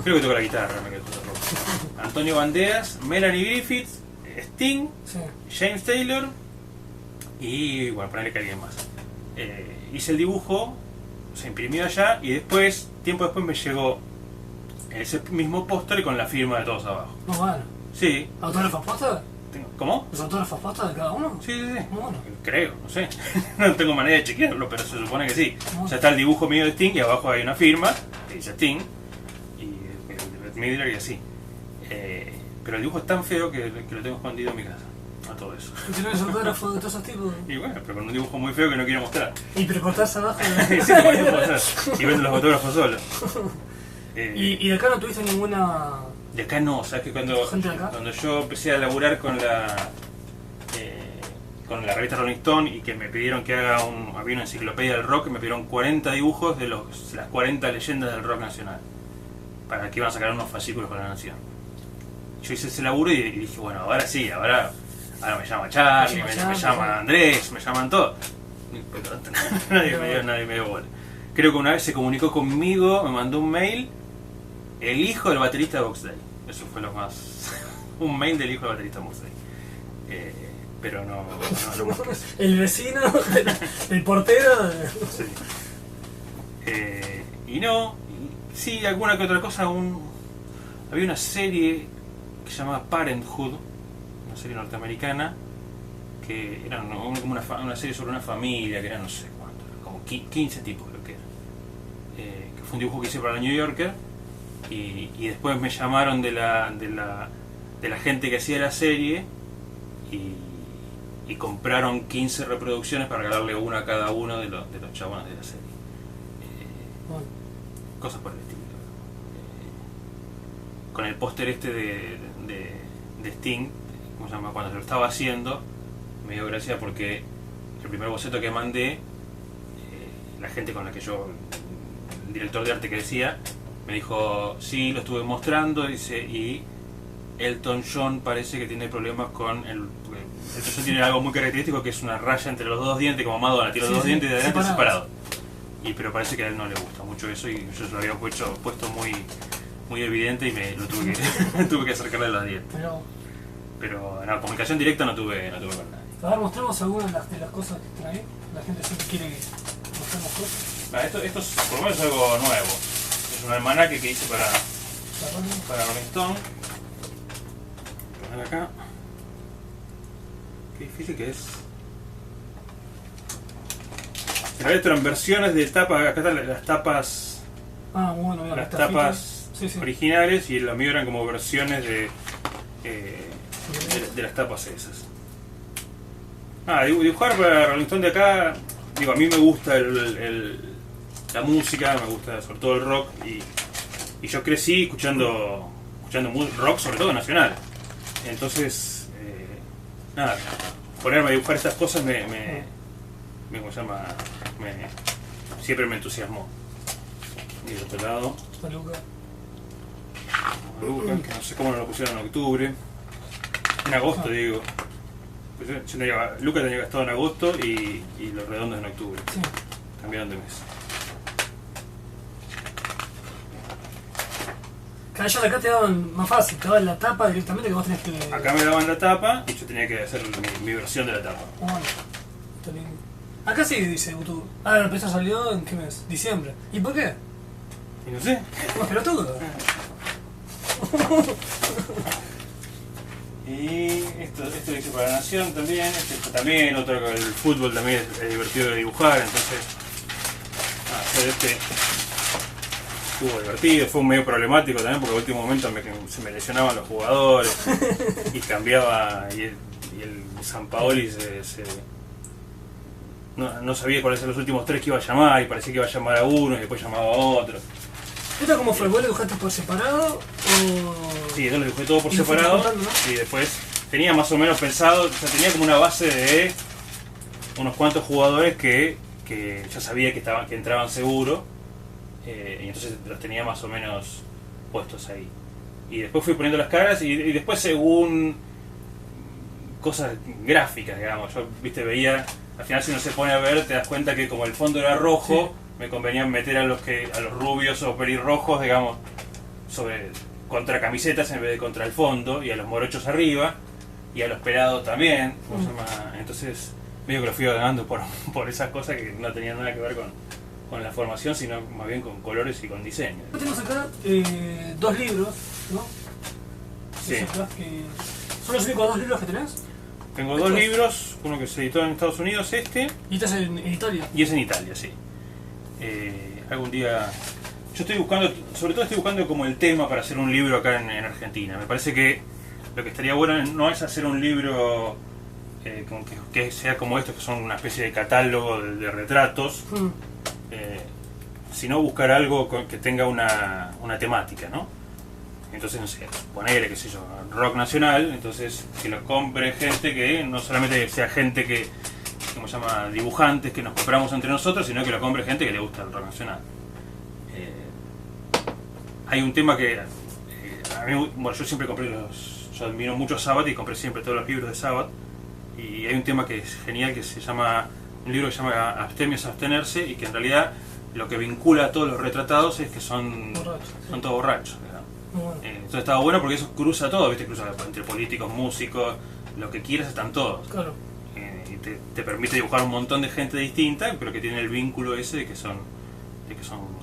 creo que toca la guitarra, Michael J. Fox, Antonio Banderas, Melanie Griffith, Sting, James Taylor y bueno, ponerle que alguien más. Hice el dibujo, se imprimió allá y después, tiempo después me llegó ese mismo póster con la firma de todos abajo. No, bueno. Sí. ¿Autógrafos posta? ¿Cómo? ¿Los autógrafos posta de cada uno? Sí. Bueno. Creo, no sé. No tengo manera de chequearlo, pero se supone que sí. O sea, está el dibujo mío de Sting y abajo hay una firma que dice Sting y el de Bette Midler y así. Pero el dibujo es tan feo que lo tengo escondido en mi casa. A todo eso. ¿Y tienes autógrafos de todos esos tipos? Y bueno, pero con un dibujo muy feo que no quiero mostrar. ¿Y pero cortás abajo? Sí, como yo puedo hacer. Y vendo los autógrafos solo. ¿Y de acá no tuviste ninguna...? De acá no, sabes que cuando yo empecé a laburar con la revista Rolling Stone y que me pidieron que haga había una enciclopedia del rock, me pidieron 40 dibujos de las 40 leyendas del rock nacional, para que iban a sacar unos fascículos para la Nación. Yo hice ese laburo y dije, bueno, ahora sí, ahora me llama Charlie, me llama Andrés, me llaman todos. Nadie me dio bola. Creo que una vez se comunicó conmigo, me mandó un mail, el hijo del baterista de Box Day. Eso fue lo más... un mail del hijo del baterista de Box Day. Pero no el vecino, el portero. Sí. Y no, sí, alguna que otra cosa. Había una serie que se llamaba Parenthood, una serie norteamericana, que era como una serie sobre una familia, que era no sé cuánto, como 15 tipos creo que era. Que fue un dibujo que hice para la New Yorker, y después me llamaron de la gente que hacía la serie, y compraron 15 reproducciones para regalarle una a cada uno de los chabones de la serie. Cosas por el estilo. Con el póster este de Sting, ¿cómo se llama? Cuando se lo estaba haciendo, me dio gracia porque el primer boceto que mandé, la gente con la que yo, el director de arte que decía, me dijo, sí, lo estuve mostrando, dice, y Elton John parece que tiene problemas con Elton John tiene algo muy característico, que es una raya entre los dos dientes, como Madonna tiene los dos dientes de adelante separados. Pero parece que a él no le gusta mucho eso, y yo se lo había puesto muy evidente y lo tuve que acercarle a los dientes. Pero en la comunicación directa no tuve con nadie. A ver, mostremos algunas de las cosas que trae. La gente siempre quiere que mostremos cosas. Esto es por lo menos algo nuevo. Es un almanaque que hice para Rolling Stone. Poner acá. Qué difícil que es. En realidad eran versiones de tapas. Acá están las tapas. Bueno, mira, las tapas originales, y lo mío eran como versiones de las tapas esas. Dibujar para Rolling Stone de acá, digo, a mí me gusta la música, me gusta sobre todo el rock, y yo crecí escuchando rock, sobre todo nacional. Entonces, ponerme a dibujar estas cosas siempre me entusiasmó. Y del otro lado, Luca, que no sé cómo no lo pusieron en octubre, en agosto digo. Luca tenía gastado en agosto y los redondos en octubre. Sí. Cambiaron de mes. Ellos acá te daban más fácil, te daban la tapa directamente, que vos tenés que... Acá me daban la tapa y yo tenía que hacer mi versión de la tapa. Acá sí dice YouTube. La empresa salió en qué mes? Diciembre. ¿Y por qué? Y no sé. Pero todo. Y esto lo hice para la Nación también. También, otro que el fútbol también es divertido de dibujar, entonces hacer estuvo divertido. Fue medio problemático también porque en último momento se me lesionaban los jugadores y cambiaba, y el Sampaoli no sabía cuáles eran los últimos 3 que iba a llamar y parecía que iba a llamar a uno y después llamaba a otro. ¿Esto cómo fue? ¿Vos lo dibujaste por separado o...? Sí, yo lo dibujé todo por Y lo fuiste separado, juntando, ¿no? y después tenía más o menos pensado, o sea, tenía como una base de unos cuantos jugadores que ya sabía que entraban seguro, y entonces los tenía más o menos puestos ahí. Y después fui poniendo las caras y después según cosas gráficas, digamos, yo veía, al final si uno se pone a ver te das cuenta que como el fondo era rojo, sí, me convenía meter a los rubios o pelirrojos, digamos, contra camisetas en vez de contra el fondo, y a los morochos arriba, y a los pelados también, ¿cómo se llama? Entonces medio que lo fui ganando por esas cosas que no tenían nada que ver con la formación, sino más bien con colores y con diseño. Tenemos acá 2 libros, ¿no? Sí. ¿Son los únicos 2 libros que tenés? Tengo 2 libros, uno que se editó en Estados Unidos, ¿Y este es en Italia? Y es en Italia, sí. Algún día... Yo estoy buscando, sobre todo estoy buscando como el tema para hacer un libro acá en Argentina. Me parece que lo que estaría bueno no es hacer un libro que sea como estos, que son una especie de catálogo de retratos, sino buscar algo que tenga una temática, ¿no? Entonces, no sé, ponele, qué sé yo, rock nacional, entonces que lo compre gente que no solamente sea gente que, como se llama, dibujantes que nos compramos entre nosotros, sino que lo compre gente que le gusta el rock nacional. Hay un tema que a mí, bueno, yo siempre compré yo admiro mucho Sabbath y compré siempre todos los libros de Sabbath, y hay un tema que es genial, que se llama, un libro que se llama Abstemio es abstenerse, y que en realidad lo que vincula a todos los retratados es que son todos borrachos. Bueno. Entonces estaba bueno porque eso cruza todo, ¿viste? Cruza entre políticos, músicos, lo que quieras, están todos. Claro. Y te permite dibujar un montón de gente distinta, pero que tiene el vínculo ese de que son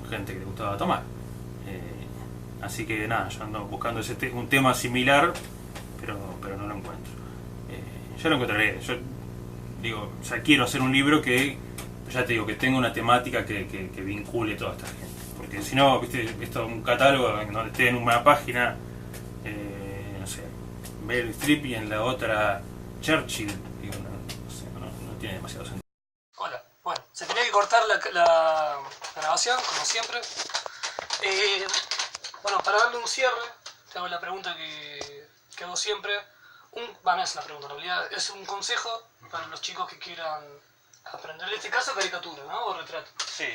gente que le gustaba tomar. Así que nada, yo ando buscando un tema similar, pero no lo encuentro. Ya lo encontraré. Yo digo, o sea, quiero hacer un libro que, ya te digo, que tenga una temática que vincule toda esta gente. Porque si no, viste, esto es un catálogo en donde esté en una página, no sé, Meryl Streep y en la otra Churchill, digo, no sé, no tiene demasiado sentido. Hola, bueno, se tenía que cortar la grabación, como siempre. Bueno, para darle un cierre, te hago la pregunta que hago siempre. No es una pregunta, en realidad es un consejo para los chicos que quieran aprender, en este caso, caricatura, ¿no? O retrato. Sí.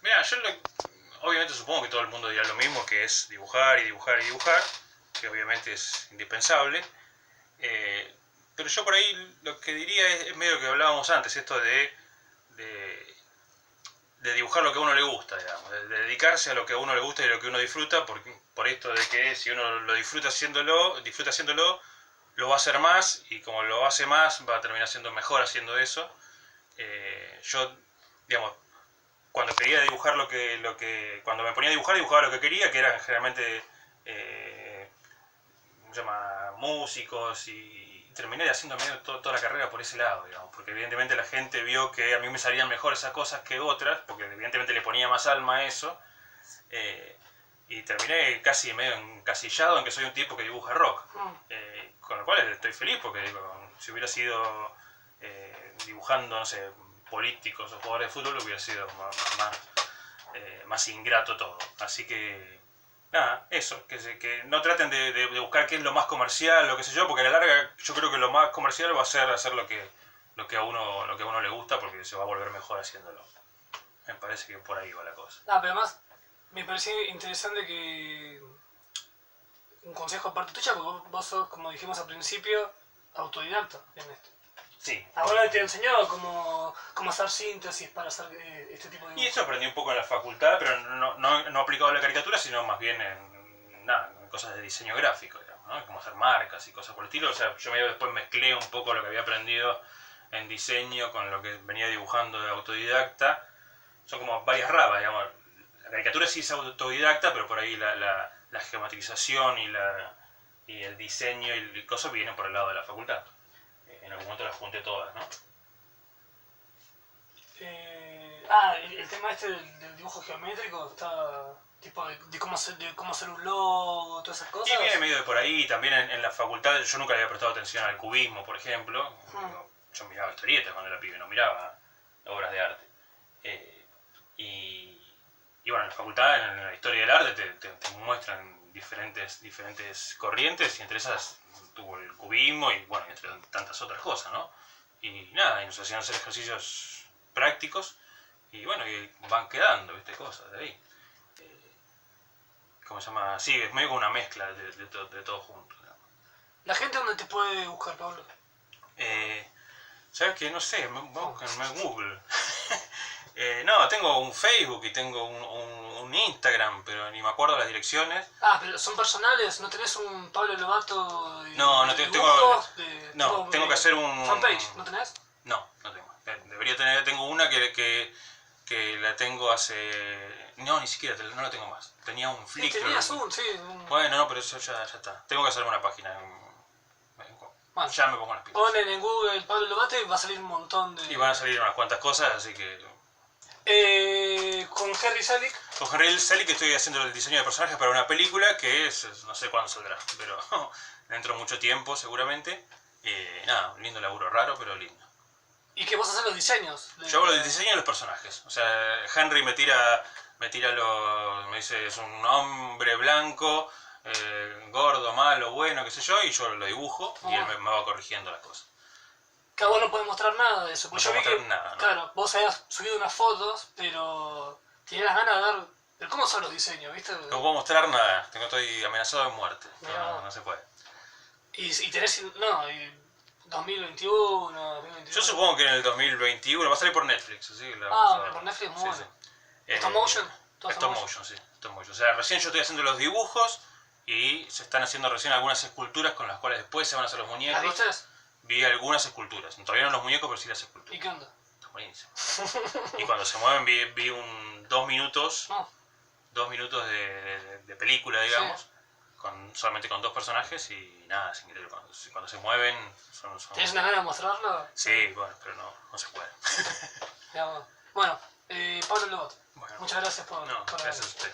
Mira, yo obviamente supongo que todo el mundo dirá lo mismo, que es dibujar y dibujar y dibujar, que obviamente es indispensable. Pero yo por ahí lo que diría es medio que hablábamos antes, esto de dibujar lo que a uno le gusta, digamos, de dedicarse a lo que a uno le gusta y a lo que uno disfruta, por esto de que si uno lo disfruta haciéndolo, lo va a hacer más, y como lo hace más, va a terminar siendo mejor haciendo eso. Yo, digamos, cuando quería dibujar cuando me ponía a dibujar, dibujaba lo que quería, que eran generalmente músicos, y terminé haciendo medio toda la carrera por ese lado, digamos, porque evidentemente la gente vio que a mí me salían mejor esas cosas que otras, porque evidentemente le ponía más alma a eso, y terminé casi medio encasillado en que soy un tipo que dibuja rock, con lo cual estoy feliz, porque digo, si hubiera sido dibujando, no sé, políticos o jugadores de fútbol, hubiera sido más ingrato todo. Así que nada, eso, que no traten de buscar qué es lo más comercial, lo que sé yo, porque a la larga yo creo que lo más comercial va a ser hacer lo que a uno le gusta, porque se va a volver mejor haciéndolo. Me parece que por ahí va la cosa. Pero además me parece interesante que un consejo aparte tuya, porque vos sos, como dijimos al principio, autodidacta en esto. Sí. Ahora te he enseñado cómo hacer síntesis para hacer este tipo de... Y eso aprendí un poco en la facultad, pero no aplicado a la caricatura, sino más bien en cosas de diseño gráfico, digamos, ¿no? Como hacer marcas y cosas por el estilo. O sea, yo después mezclé un poco lo que había aprendido en diseño con lo que venía dibujando de autodidacta. Son como varias ramas, digamos. La caricatura sí es autodidacta, pero por ahí la geometrización y el diseño y cosas vienen por el lado de la facultad. En algún momento las junté todas, ¿no? El tema este del dibujo geométrico está tipo de cómo hacer un logo, todas esas cosas. Sí, viene medio de por ahí. También en la facultad yo nunca le había prestado atención al cubismo, por ejemplo. yo miraba historietas cuando era pibe, no miraba obras de arte. Y bueno, en la facultad, en la historia del arte, te muestran diferentes corrientes, y entre esas tuvo el cubismo y bueno, entre tantas otras cosas, ¿no? Y nada, y nos hacían hacer ejercicios prácticos y bueno, y van quedando, ¿viste? Cosas de ahí. ¿Cómo se llama? Sí, es medio como una mezcla de todo junto, ¿no? ¿La gente dónde te puede buscar, Pablo? ¿Sabes qué? No sé, búsquenme en Google. No, tengo un Facebook y tengo un Instagram, pero ni me acuerdo las direcciones. Ah, pero son personales, ¿no tenés un Pablo Lobato de No, dibujos, tengo que hacer un... fanpage, ¿no tenés? No tengo. Debería tener, tengo una que la tengo hace... No, ni siquiera, no la tengo más. Tenía un Sí, Flickr. tenías un. Bueno, no, pero eso ya está. Tengo que hacerme una página. Bueno, ya me pongo las pilas. ponen en Google Pablo Lobato y va a salir un montón de... Y van a salir unas cuantas cosas, así que... con Henry Selick. Con Henry Selick estoy haciendo el diseño de personajes para una película que no sé cuándo saldrá, pero dentro de mucho tiempo seguramente. Nada, un lindo laburo, raro, pero lindo. ¿Y qué vos haces los diseños? Yo hago el diseño de los personajes. O sea, Henry me dice, es un hombre blanco, gordo, malo, bueno, qué sé yo, y yo lo dibujo y él me va corrigiendo las cosas. Que vos no podés mostrar nada de eso. Porque No yo vi que, nada, ¿no? claro, vos habías subido unas fotos, pero tenías ganas de ver cómo son los diseños, ¿viste? No puedo mostrar nada, estoy amenazado de muerte. No se puede. Y tenés, no, 2021, 2022. Yo supongo que en el 2021 va a salir por Netflix, ¿sí? Por Netflix, muy bueno. Sí. ¿Stop motion? Stop motion, sí. Stop motion. O sea, recién yo estoy haciendo los dibujos y se están haciendo recién algunas esculturas con las cuales después se van a hacer los muñecos. ¿Las viste? Vi algunas esculturas. Todavía no los muñecos, pero sí las esculturas. ¿Y qué onda? Está buenísimo. Y cuando se mueven vi 2 minutos. No. 2 minutos de película, digamos. Sí. Solamente con 2 personajes y nada, es increíble. Cuando se mueven son... ¿Tienes una gana de mostrarlo? Sí, bueno, pero no se puede. Bueno, Pablo Lobato, bueno, muchas gracias por gracias a usted.